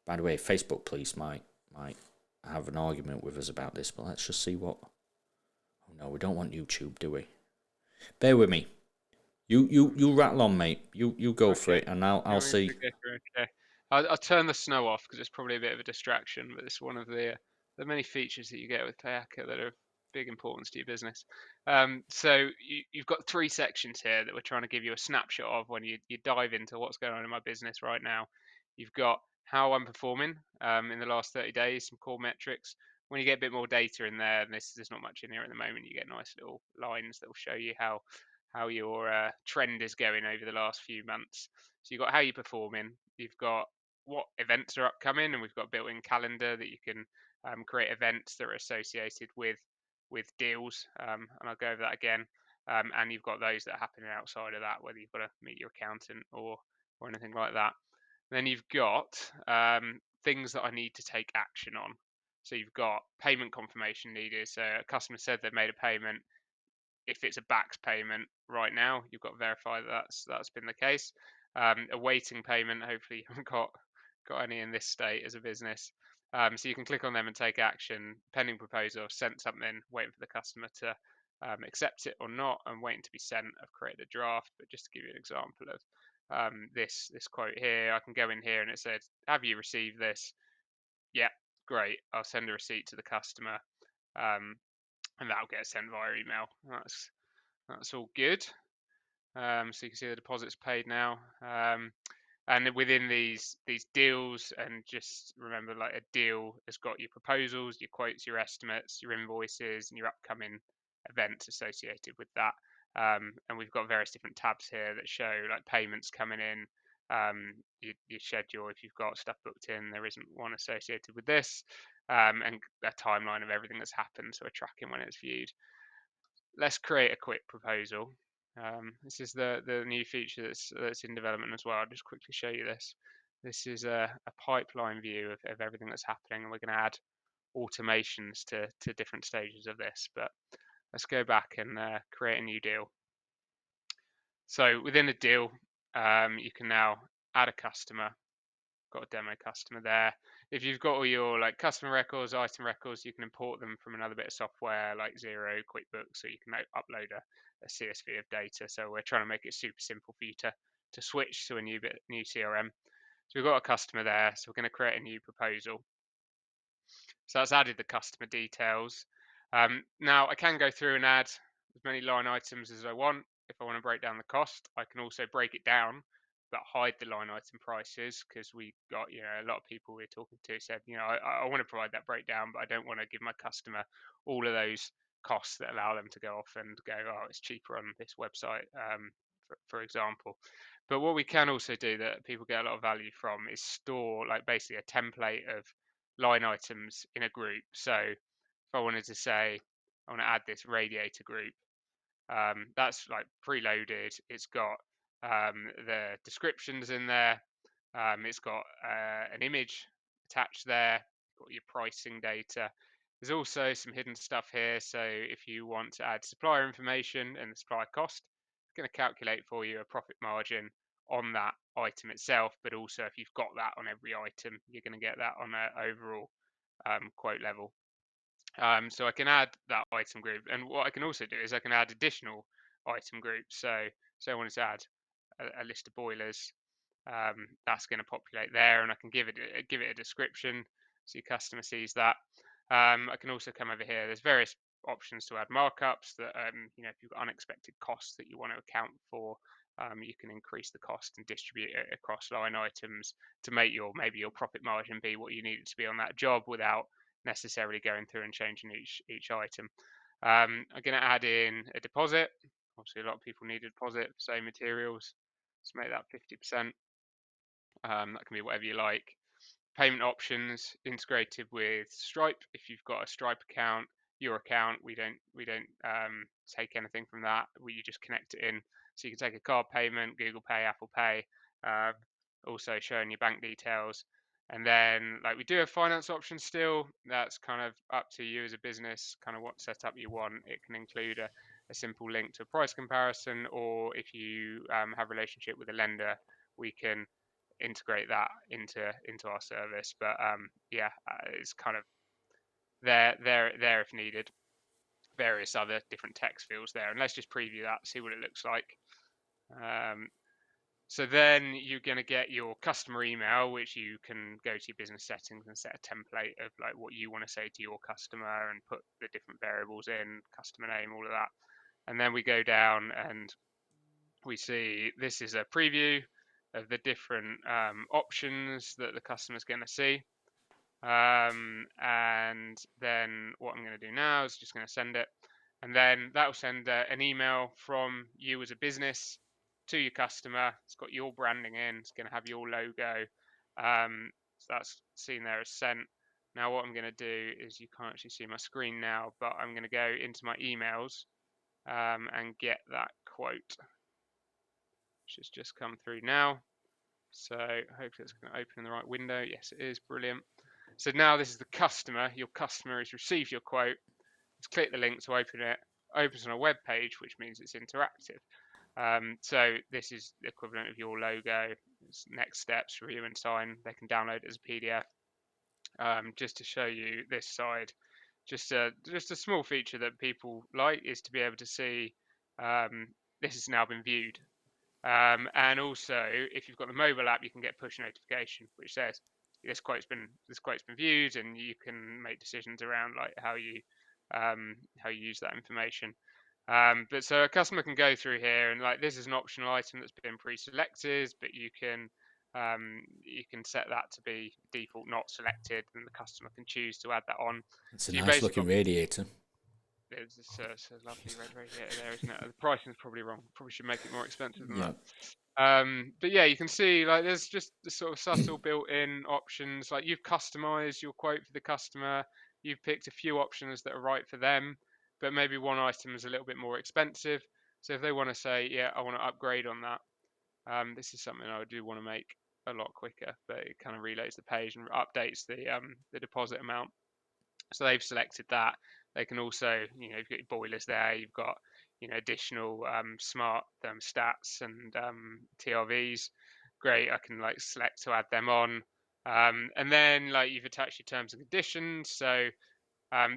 By the way, Facebook police might have an argument with us about this, but let's just see what. Oh no, we don't want YouTube, do we? Bear with me. You rattle on, mate. You go for it, and I'll see. Okay. I'll turn the snow off because it's probably a bit of a distraction, but it's one of the many features that you get with PAYACA that are of big importance to your business. So you've got 3 sections here that we're trying to give you a snapshot of when you dive into what's going on in my business right now. You've got how I'm performing in the last 30 days, some core metrics. When you get a bit more data in there, and there's not much in here at the moment, you get nice little lines that will show you how your trend is going over the last few months. So you've got how you're performing, you've got what events are upcoming, and we've got a built-in calendar that you can create events that are associated with deals, and I'll go over that again. And you've got those that are happening outside of that, whether you've got to meet your accountant or anything like that. Then you've got things that I need to take action on. So you've got payment confirmation needed. So a customer said they've made a payment. If it's a backed payment right now, you've got to verify that that's been the case. Awaiting payment, hopefully you haven't got any in this state as a business. So you can click on them and take action. Pending proposal, I've sent something, waiting for the customer to accept it or not, and waiting to be sent. I've created a draft, but just to give you an example of this quote here, I can go in here and it says, "Have you received this?" Yeah, great. I'll send a receipt to the customer. And that'll get sent via email. That's all good. So you can see the deposit's paid now. And within these deals, and just remember, like, a deal has got your proposals, your quotes, your estimates, your invoices, and your upcoming events associated with that. And we've got various different tabs here that show like payments coming in, your schedule. If you've got stuff booked in, there isn't one associated with this, and a timeline of everything that's happened, so we're tracking when it's viewed. Let's create a quick proposal. This is the new feature that's in development as well. I'll just quickly show you this. This is a pipeline view of everything that's happening, and we're going to add automations to different stages of this. But let's go back and create a new deal. So within a deal, you can now add a customer. Got a demo customer there. If you've got all your like customer records, item records, you can import them from another bit of software like Xero, QuickBooks, so you can upload a CSV of data. So we're trying to make it super simple for you to switch to a new CRM. So we've got a customer there, so we're going to create a new proposal. So that's added the customer details. Now I can go through and add as many line items as I want. If I want to break down the cost, I can also break it down, but hide the line item prices, because we got, a lot of people we're talking to said, I want to provide that breakdown, but I don't want to give my customer all of those costs that allow them to go off and go, oh, it's cheaper on this website, for example. But what we can also do that people get a lot of value from is store like basically a template of line items in a group. So if I wanted to say I want to add this radiator group, that's like preloaded. It's got the descriptions in there. It's got an image attached there. Got your pricing data. There's also some hidden stuff here. So if you want to add supplier information and the supplier cost, it's going to calculate for you a profit margin on that item itself. But also, if you've got that on every item, you're going to get that on an overall quote level. So I can add that item group, and what I can also do is I can add additional item groups. So I wanted to add a list of boilers. That's going to populate there, and I can give it a description so your customer sees that. I can also come over here. There's various options to add markups that if you've got unexpected costs that you want to account for, you can increase the cost and distribute it across line items to make maybe your profit margin be what you need it to be on that job without necessarily going through and changing each item. I'm going to add in a deposit. Obviously, a lot of people need a deposit for same materials. Let's make that 50%. That can be whatever you like. Payment options integrated with Stripe. If you've got a Stripe account, your account, we don't take anything from that. You just connect it in, so you can take a card payment, Google Pay, Apple Pay, uh, also showing your bank details. And then, like, we do have finance options still. That's kind of up to you as a business, kind of what setup you want. It can include a simple link to a price comparison, or if you have a relationship with a lender, we can integrate that into our service. But yeah, it's kind of there if needed. Various other different text fields there, and let's just preview that, see what it looks like. So then you're going to get your customer email, which you can go to your business settings and set a template of like what you want to say to your customer and put the different variables in, customer name, all of that. And then we go down and we see this is a preview of the different options that the customer's going to see. And then what I'm going to do now is just going to send it. And then that will send an email from you as a business to your customer. It's got your branding in. It's going to have your logo. So that's seen there as sent. Now what I'm going to do is, you can't actually see my screen now, but I'm going to go into my emails and get that quote, which has just come through now. So hopefully it's going to open in the right window. Yes, it is. Brilliant. So now this is the customer. Your customer has received your quote. Let's click the link to open it. Opens on a web page, which means it's interactive. So this is the equivalent of your logo. It's next steps, review and sign. They can download it as a PDF. Just to show you this side, just a small feature that people like is to be able to see this has now been viewed. And also, if you've got the mobile app, you can get push notification, which says this quote's been viewed, and you can make decisions around like how you use that information. But so a customer can go through here, and like this is an optional item that's been pre-selected, but you can set that to be default not selected, and the customer can choose to add that on. It's a nice looking radiator. There's this lovely red radiator there, isn't it? The pricing is probably wrong. Probably should make it more expensive than that. But yeah, you can see like there's just the sort of subtle built-in options. Like you've customized your quote for the customer. You've picked a few options that are right for them, but maybe one item is a little bit more expensive. So if they want to say, yeah, I want to upgrade on that, this is something I do want to make a lot quicker. But it kind of relays the page and updates the deposit amount. So they've selected that. They can also, you've got your boilers there. You've got, additional smart thermostats and TRVs. Great. I can like select to add them on. And then like you've attached your terms and conditions. So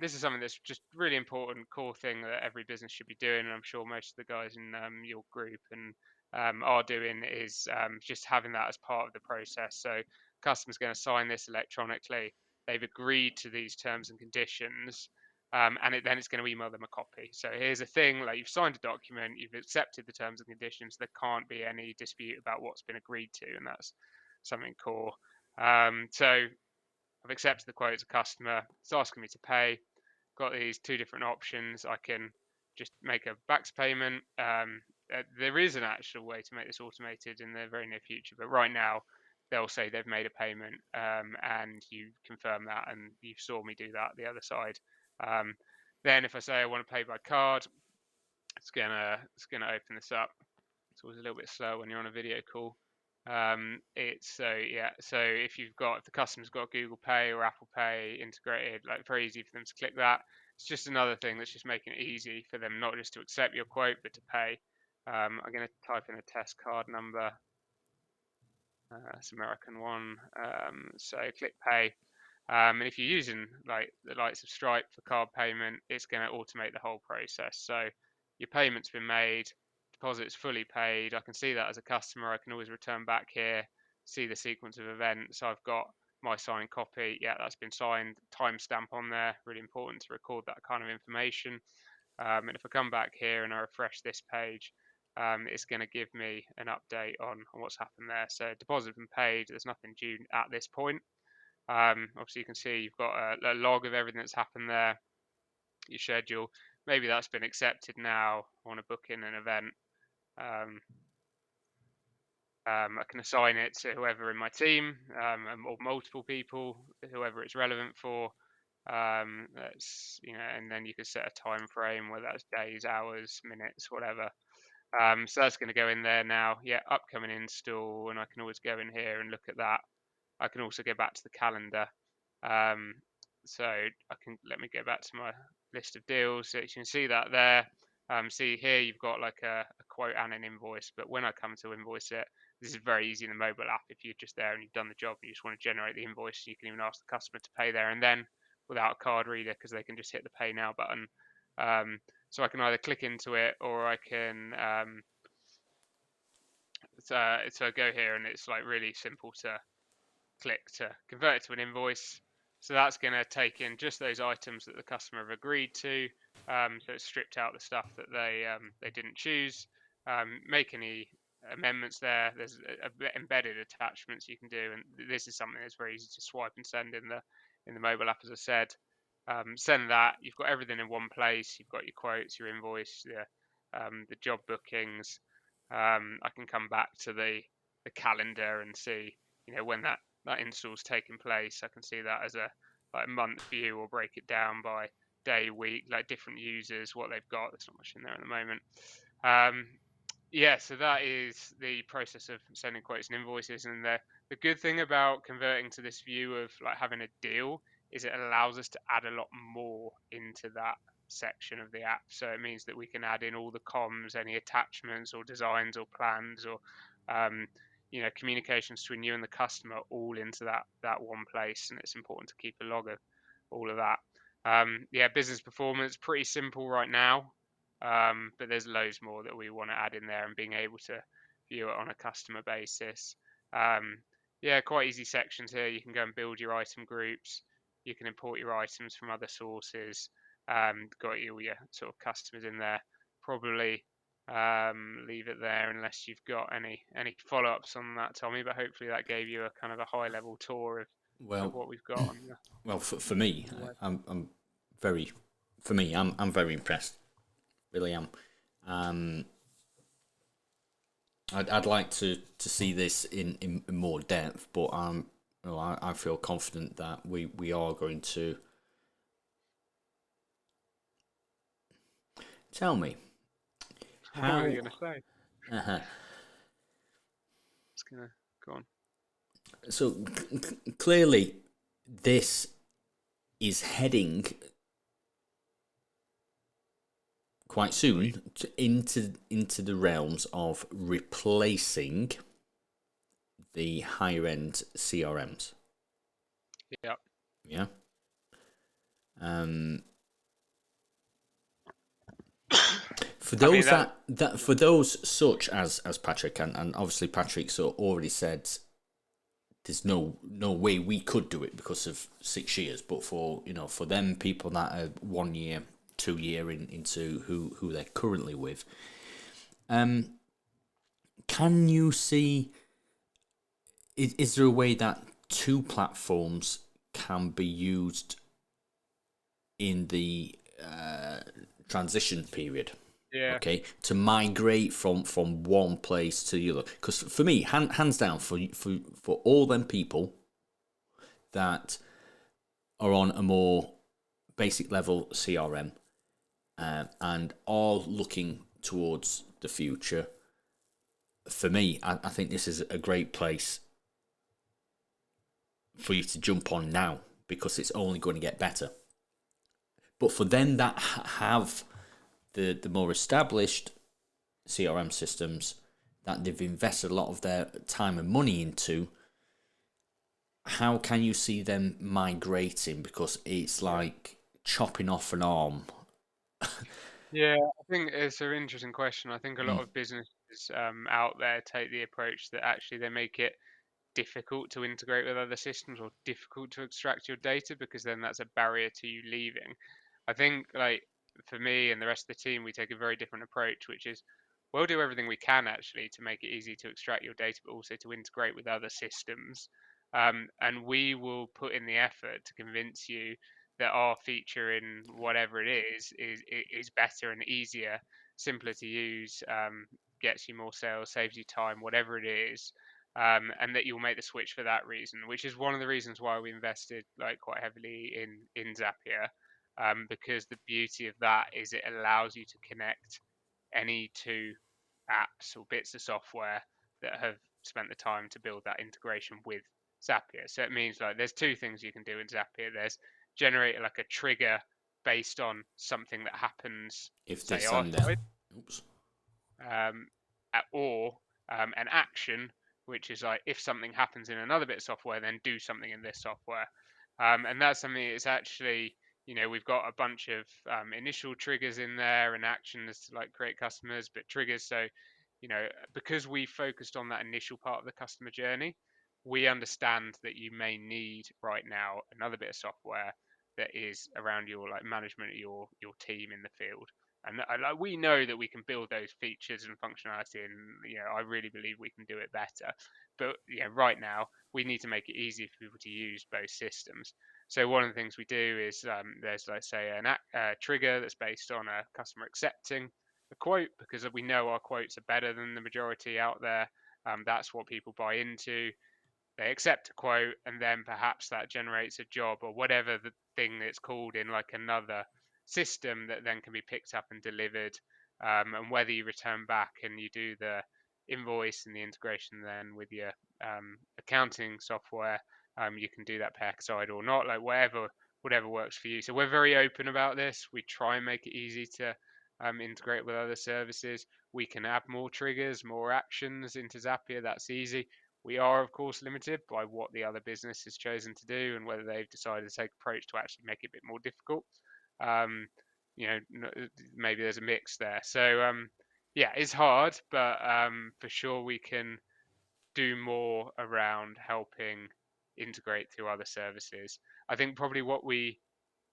this is something that's just really important, core thing that every business should be doing. And I'm sure most of the guys in your group and are doing is just having that as part of the process. So customer's going to sign this electronically. They've agreed to these terms and conditions, and then it's going to email them a copy. So here's a thing, like you've signed a document, you've accepted the terms and conditions, there can't be any dispute about what's been agreed to, and that's something core. So I've accepted the quote as a customer, it's asking me to pay, got these two different options. I can just make a backs payment. There is an actual way to make this automated in the very near future, but right now they'll say they've made a payment, and you confirm that, and you saw me do that the other side. Then if I say I want to pay by card, it's gonna open this up. It's always a little bit slow when you're on a video call. So if the customer's got Google Pay or Apple Pay integrated, like very easy for them to click that. It's just another thing that's just making it easy for them not just to accept your quote but to pay. I'm going to type in a test card number. It's American one. So click pay. And if you're using like the likes of Stripe for card payment, it's going to automate the whole process. So your payment's been made, deposit's fully paid. I can see that as a customer. I can always return back here, see the sequence of events. I've got my signed copy. Yeah, that's been signed. Timestamp on there. Really important to record that kind of information. And if I come back here and I refresh this page, it's going to give me an update on what's happened there. So deposit been paid. There's nothing due at this point. Obviously, you can see you've got a log of everything that's happened there, your schedule. Maybe that's been accepted now. I want to book in an event. Um, I can assign it to whoever in my team, or multiple people, whoever it's relevant for. That's, and then you can set a time frame, whether that's days, hours, minutes, whatever. So that's going to go in there now. Yeah, upcoming install, and I can always go in here and look at that. I can also go back to the calendar. Um, so let me go back to my list of deals. So you can see that there. See here, you've got like a quote and an invoice. But when I come to invoice it, this is very easy in the mobile app. If you're just there and you've done the job, and you just want to generate the invoice, you can even ask the customer to pay there and then without a card reader, because they can just hit the pay now button. So I can either click into it, or I can so go here, and it's like really simple to click to convert it to an invoice. So that's going to take in just those items that the customer have agreed to. So it's stripped out the stuff that they didn't choose. Make any amendments there. There's embedded attachments you can do, and this is something that's very easy to swipe and send in the mobile app, as I said. Send that. You've got everything in one place. You've got your quotes, your invoice, the job bookings. I can come back to the calendar and see, when that install's taking place. I can see that as a month view, or break it down by day, week, like different users, what they've got. There's not much in there at the moment. Yeah, so that is the process of sending quotes and invoices. And the good thing about converting to this view of like having a deal is it allows us to add a lot more into that section of the app. So it means that we can add in all the comms, any attachments or designs or plans, or communications between you and the customer, all into that one place. And it's important to keep a log of all of that. Yeah, business performance, pretty simple right now. But there's loads more that we want to add in there, and being able to view it on a customer basis. Yeah, quite easy sections here. You can go and build your item groups. You can import your items from other sources. Got all your sort of customers in there. Probably leave it there unless you've got any follow-ups on that, Tommy. But hopefully that gave you a kind of a high-level tour of Well, what we've got on well, for me, the web. I'm very, for me, I'm very impressed. Really am. I'd like to see this in more depth, but I feel confident that we are going to. Tell me What are how. you going to say? Uh-huh. It's going to go on. So clearly, this is heading quite soon into the realms of replacing the higher end CRMs. Yeah. Yeah. For those that for those such as Patrick, and obviously Patrick's already said there's no way we could do it because of 6 years, but for for them people that are 1 year, 2 year into who they're currently with, can you see, is there a way that two platforms can be used in the transition period? Yeah. Okay, to migrate from one place to the other. Because for me, hands down, for all them people that are on a more basic level CRM and are looking towards the future, for me, I think this is a great place for you to jump on now, because it's only going to get better. But for them that have the more established CRM systems that they've invested a lot of their time and money into, how can you see them migrating? Because it's like chopping off an arm. Yeah, I think it's an interesting question. I think a lot of businesses out there take the approach that actually they make it difficult to integrate with other systems, or difficult to extract your data, because then that's a barrier to you leaving. I think, like, for me and the rest of the team, we take a very different approach, which is we'll do everything we can actually to make it easy to extract your data, but also to integrate with other systems. and we will put in the effort to convince you that our feature in whatever it is better and easier, simpler to use, gets you more sales, saves you time, whatever it is, and that you'll make the switch for that reason, which is one of the reasons why we invested like quite heavily in Zapier, because the beauty of that is it allows you to connect any two apps or bits of software that have spent the time to build that integration with Zapier. So it means like there's two things you can do in Zapier. There's generate like a trigger based on something that happens, If say this our and that. side, Oops. um, or an action, which is like if something happens in another bit of software, then do something in this software. And that's something that's actually, we've got a bunch of initial triggers in there and actions to like create customers, but triggers. So, because we focused on that initial part of the customer journey, we understand that you may need right now another bit of software that is around your like management of your team in the field. And like, we know that we can build those features and functionality, and I really believe we can do it better. But right now we need to make it easy for people to use both systems. So one of the things we do is there's, let's say, a trigger that's based on a customer accepting a quote, because we know our quotes are better than the majority out there. That's what people buy into. They accept a quote, and then perhaps that generates a job or whatever the thing that's called in like another system that then can be picked up and delivered. And whether you return back and you do the invoice and the integration then with your accounting software, you can do that PAYACA side or not, like whatever works for you. So we're very open about this. We try and make it easy to integrate with other services. We can add more triggers, more actions into Zapier. That's easy. We are, of course, limited by what the other business has chosen to do and whether they've decided to take approach to actually make it a bit more difficult. Um, maybe there's a mix there. So yeah, it's hard, but for sure we can do more around helping integrate to other services. I think probably what we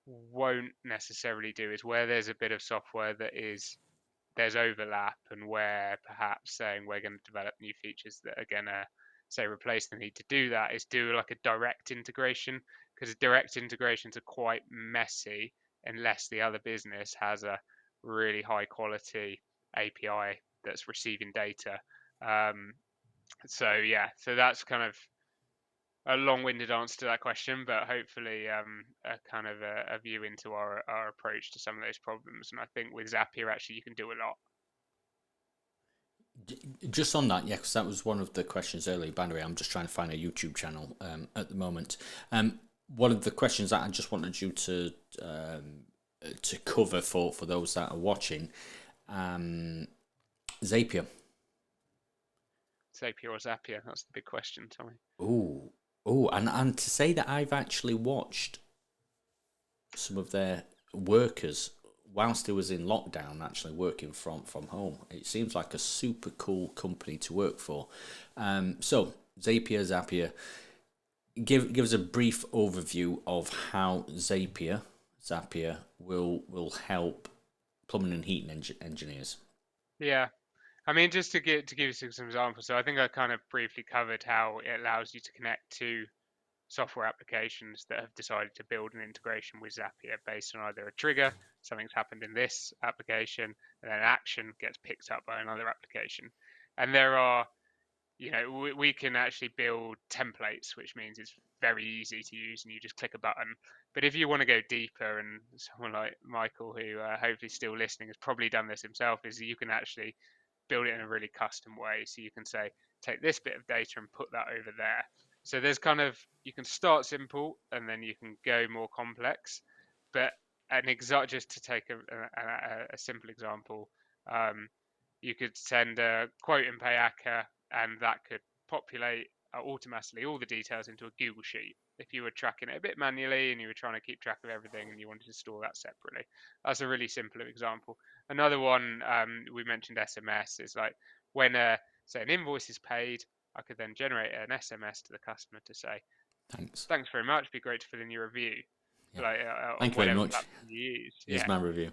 won't necessarily do is where there's a bit of software there's overlap, and where perhaps saying we're going to develop new features that are going to say replace the need to do that is do like a direct integration, because direct integrations are quite messy unless the other business has a really high quality API that's receiving data. Um, so that's kind of a long-winded answer to that question, but hopefully a kind of a view into our approach to some of those problems. And I think with Zapier, actually, you can do a lot. Just on that, yeah, because that was one of the questions earlier. By the way, I'm just trying to find a YouTube channel at the moment. One of the questions that I just wanted you to cover for those that are watching, Zapier. Zapier or Zapier? That's the big question, Tommy. And to say that I've actually watched some of their workers whilst they was in lockdown actually working from home. It seems like a super cool company to work for. So Zapier, give us a brief overview of how Zapier will help plumbing and heating engineers. Yeah, I mean, just to give you some examples. So I think I kind of briefly covered how it allows you to connect to software applications that have decided to build an integration with Zapier based on either a trigger, something's happened in this application, and then an action gets picked up by another application. And there are, we can actually build templates, which means it's very easy to use and you just click a button. But if you want to go deeper, and someone like Michael, who hopefully is still listening, has probably done this himself, is you can actually build it in a really custom way. So you can say, take this bit of data and put that over there. So there's kind of, you can start simple and then you can go more complex. But just to take a simple example, you could send a quote in PAYACA and that could populate automatically all the details into a Google Sheet. If you were tracking it a bit manually and you were trying to keep track of everything and you wanted to store that separately, that's a really simple example. Another one, we mentioned SMS, is like when say an invoice is paid, I could then generate an SMS to the customer to say, thanks very much, be great to fill in your review. Yeah. Like Thank you very much. platform you use. Here's my review.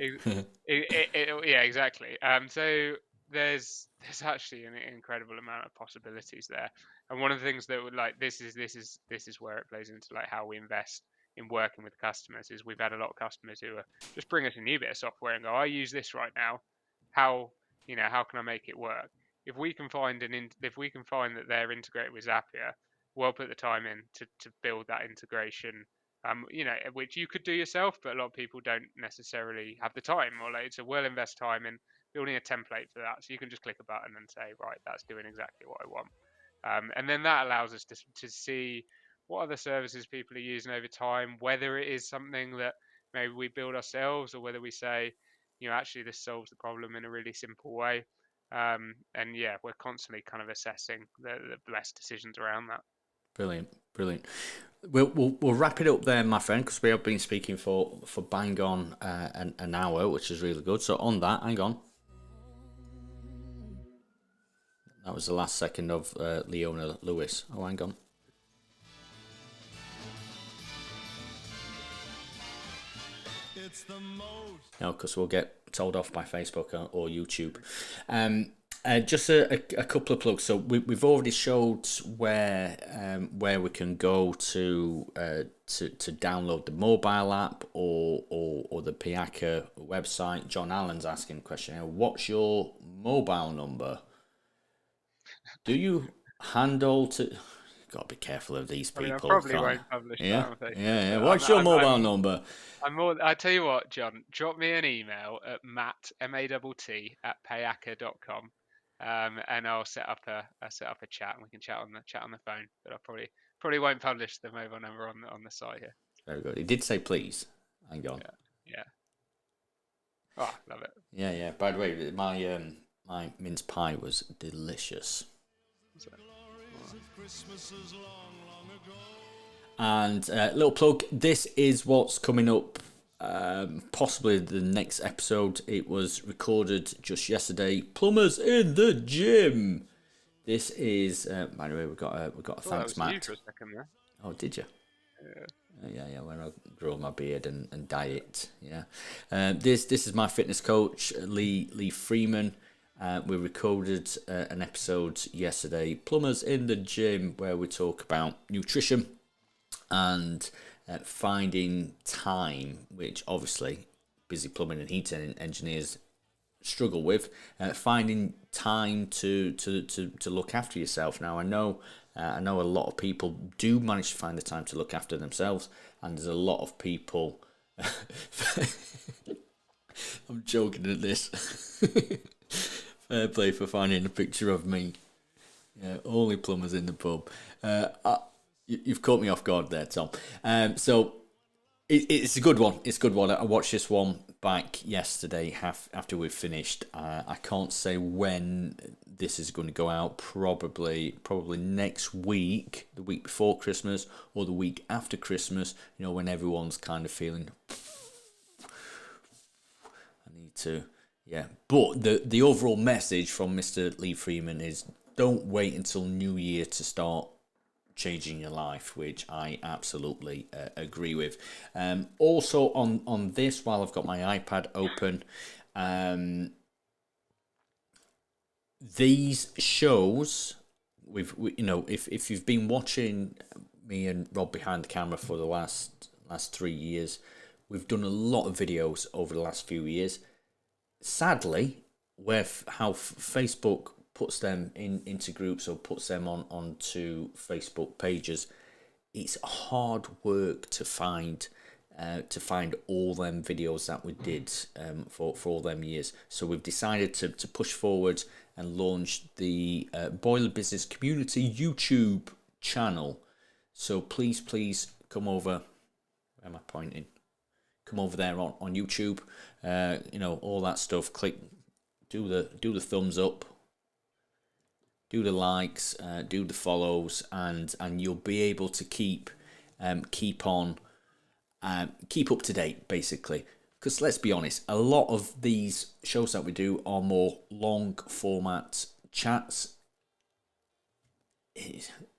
Yeah, exactly. So there's actually an incredible amount of possibilities there. And one of the things that would like this is where it plays into like how we invest in working with customers is we've had a lot of customers who are just bring us a new bit of software and go, I use this right now. How how can I make it work? If we can find if we can find that they're integrated with Zapier, we'll put the time in to build that integration. Which you could do yourself, but a lot of people don't necessarily have the time or like, so we'll invest time in building a template for that. So you can just click a button and say, right, that's doing exactly what I want. And then that allows us to see what other services people are using over time, whether it is something that maybe we build ourselves or whether we say, actually this solves the problem in a really simple way. And yeah, we're constantly kind of assessing the best decisions around that. Brilliant, brilliant. We'll wrap it up there, my friend, because we have been speaking for bang on an hour, which is really good. So on that, hang on. That was the last second of Leona Lewis. Oh, hang on. No, because we'll get told off by Facebook or YouTube. Just a couple of plugs. So we've already showed where we can go to download the mobile app or the PAYACA website. John Allen's asking a question here. What's your mobile number? Do you handle to? Got to be careful of these people. I probably won't publish that on Facebook. Yeah. What's your mobile number? I tell you what, John. Drop me an email at matt@payaca.com, and I'll set up a chat and we can chat on the phone. But I probably won't publish the mobile number on the site here. Very good. He did say please. Hang on. Yeah. Oh, love it. Yeah. By the way, my mince pie was delicious. And little plug, this is what's coming up, possibly the next episode. It was recorded just yesterday. Plumbers in the gym. This is by the way, we got a thanks, Matt. You for a second there. Oh, did you? Yeah. When I grow my beard and dye it, yeah. This is my fitness coach, Lee Freeman. We recorded an episode yesterday, Plumbers in the Gym, where we talk about nutrition and finding time, which obviously busy plumbing and heating engineers struggle with. Finding time to look after yourself. Now I know a lot of people do manage to find the time to look after themselves, and there's a lot of people. I'm joking at this. Fair play for finding a picture of me. Yeah, only plumbers in the pub. You've caught me off guard there, Tom. So it's a good one. It's a good one. I watched this one back yesterday after we've finished. I can't say when this is going to go out. Probably next week, the week before Christmas, or the week after Christmas. When everyone's kind of feeling. I need to. Yeah, but the overall message from Mr. Lee Freeman is don't wait until New Year to start changing your life, which I absolutely agree with. Also on this, while I've got my iPad open, these shows, if you've been watching me and Rob behind the camera for the last 3 years, we've done a lot of videos over the last few years. Sadly, how Facebook puts them into groups or puts them onto Facebook pages, it's hard work to find all them videos that we did for all them years. So we've decided to push forward and launch the Boiler Business Community YouTube channel. So please come over. Where am I pointing? Come over there on YouTube. All that stuff. Click, do the thumbs up, do the likes, do the follows, and you'll be able to keep up to date, basically. Because let's be honest, a lot of these shows that we do are more long format chats.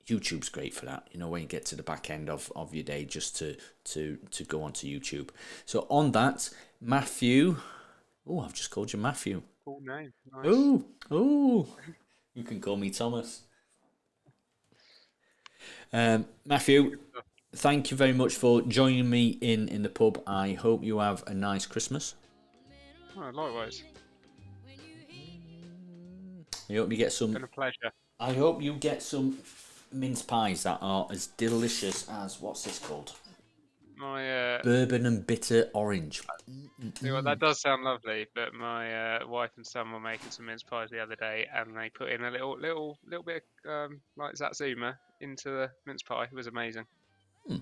YouTube's great for that, when you get to the back end of your day, just to go onto YouTube. So on that, Matthew, Oh, I've just called you Matthew. Cool name. Nice. Oh, you can call me Thomas. Matthew, thank you very much for joining me in the pub. I hope you have a nice Christmas. Oh, likewise. I hope you get some. It's been a pleasure. I hope you get some mince pies that are as delicious as what's this called? My Bourbon and bitter orange. that does sound lovely. But my wife and son were making some mince pies the other day, and they put in a little bit like Satsuma into the mince pie. It was amazing. That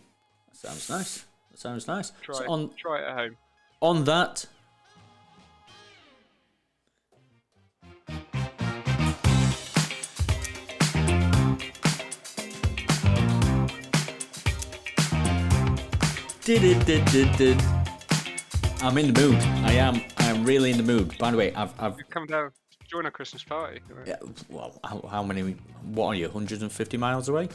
sounds nice. That sounds nice. Try So it at home. on that. I'm in the mood. I am really in the mood. By the way, I've Come down, join a Christmas party. yeah, well, how many? What are you? 150 miles away?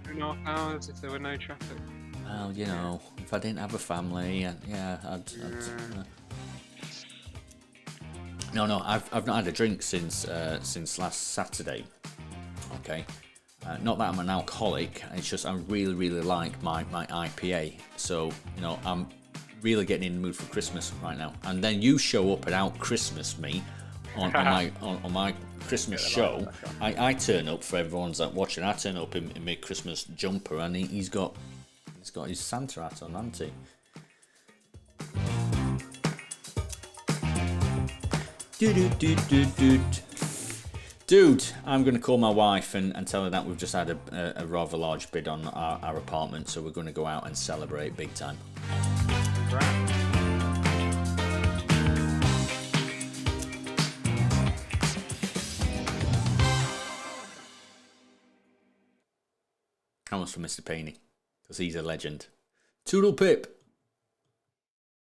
2.5 hours if there were no traffic. Well, you know, if I didn't have a family, I'd No, I've not had a drink since last Saturday. Okay, not that I'm an alcoholic. It's just I really like my IPA. So you know, I'm really getting in the mood for Christmas right now. And then you show up and out Christmas me on my Christmas show. I turn up for everyone's watching. I turn up in my Christmas jumper, and he's got his Santa hat on, hasn't he? Dude, I'm going to call my wife and tell her that we've just had a rather large bid on our apartment, so we're going to go out and celebrate big time. Right. That was for Mr. Payne, because he's a legend. Toodle pip.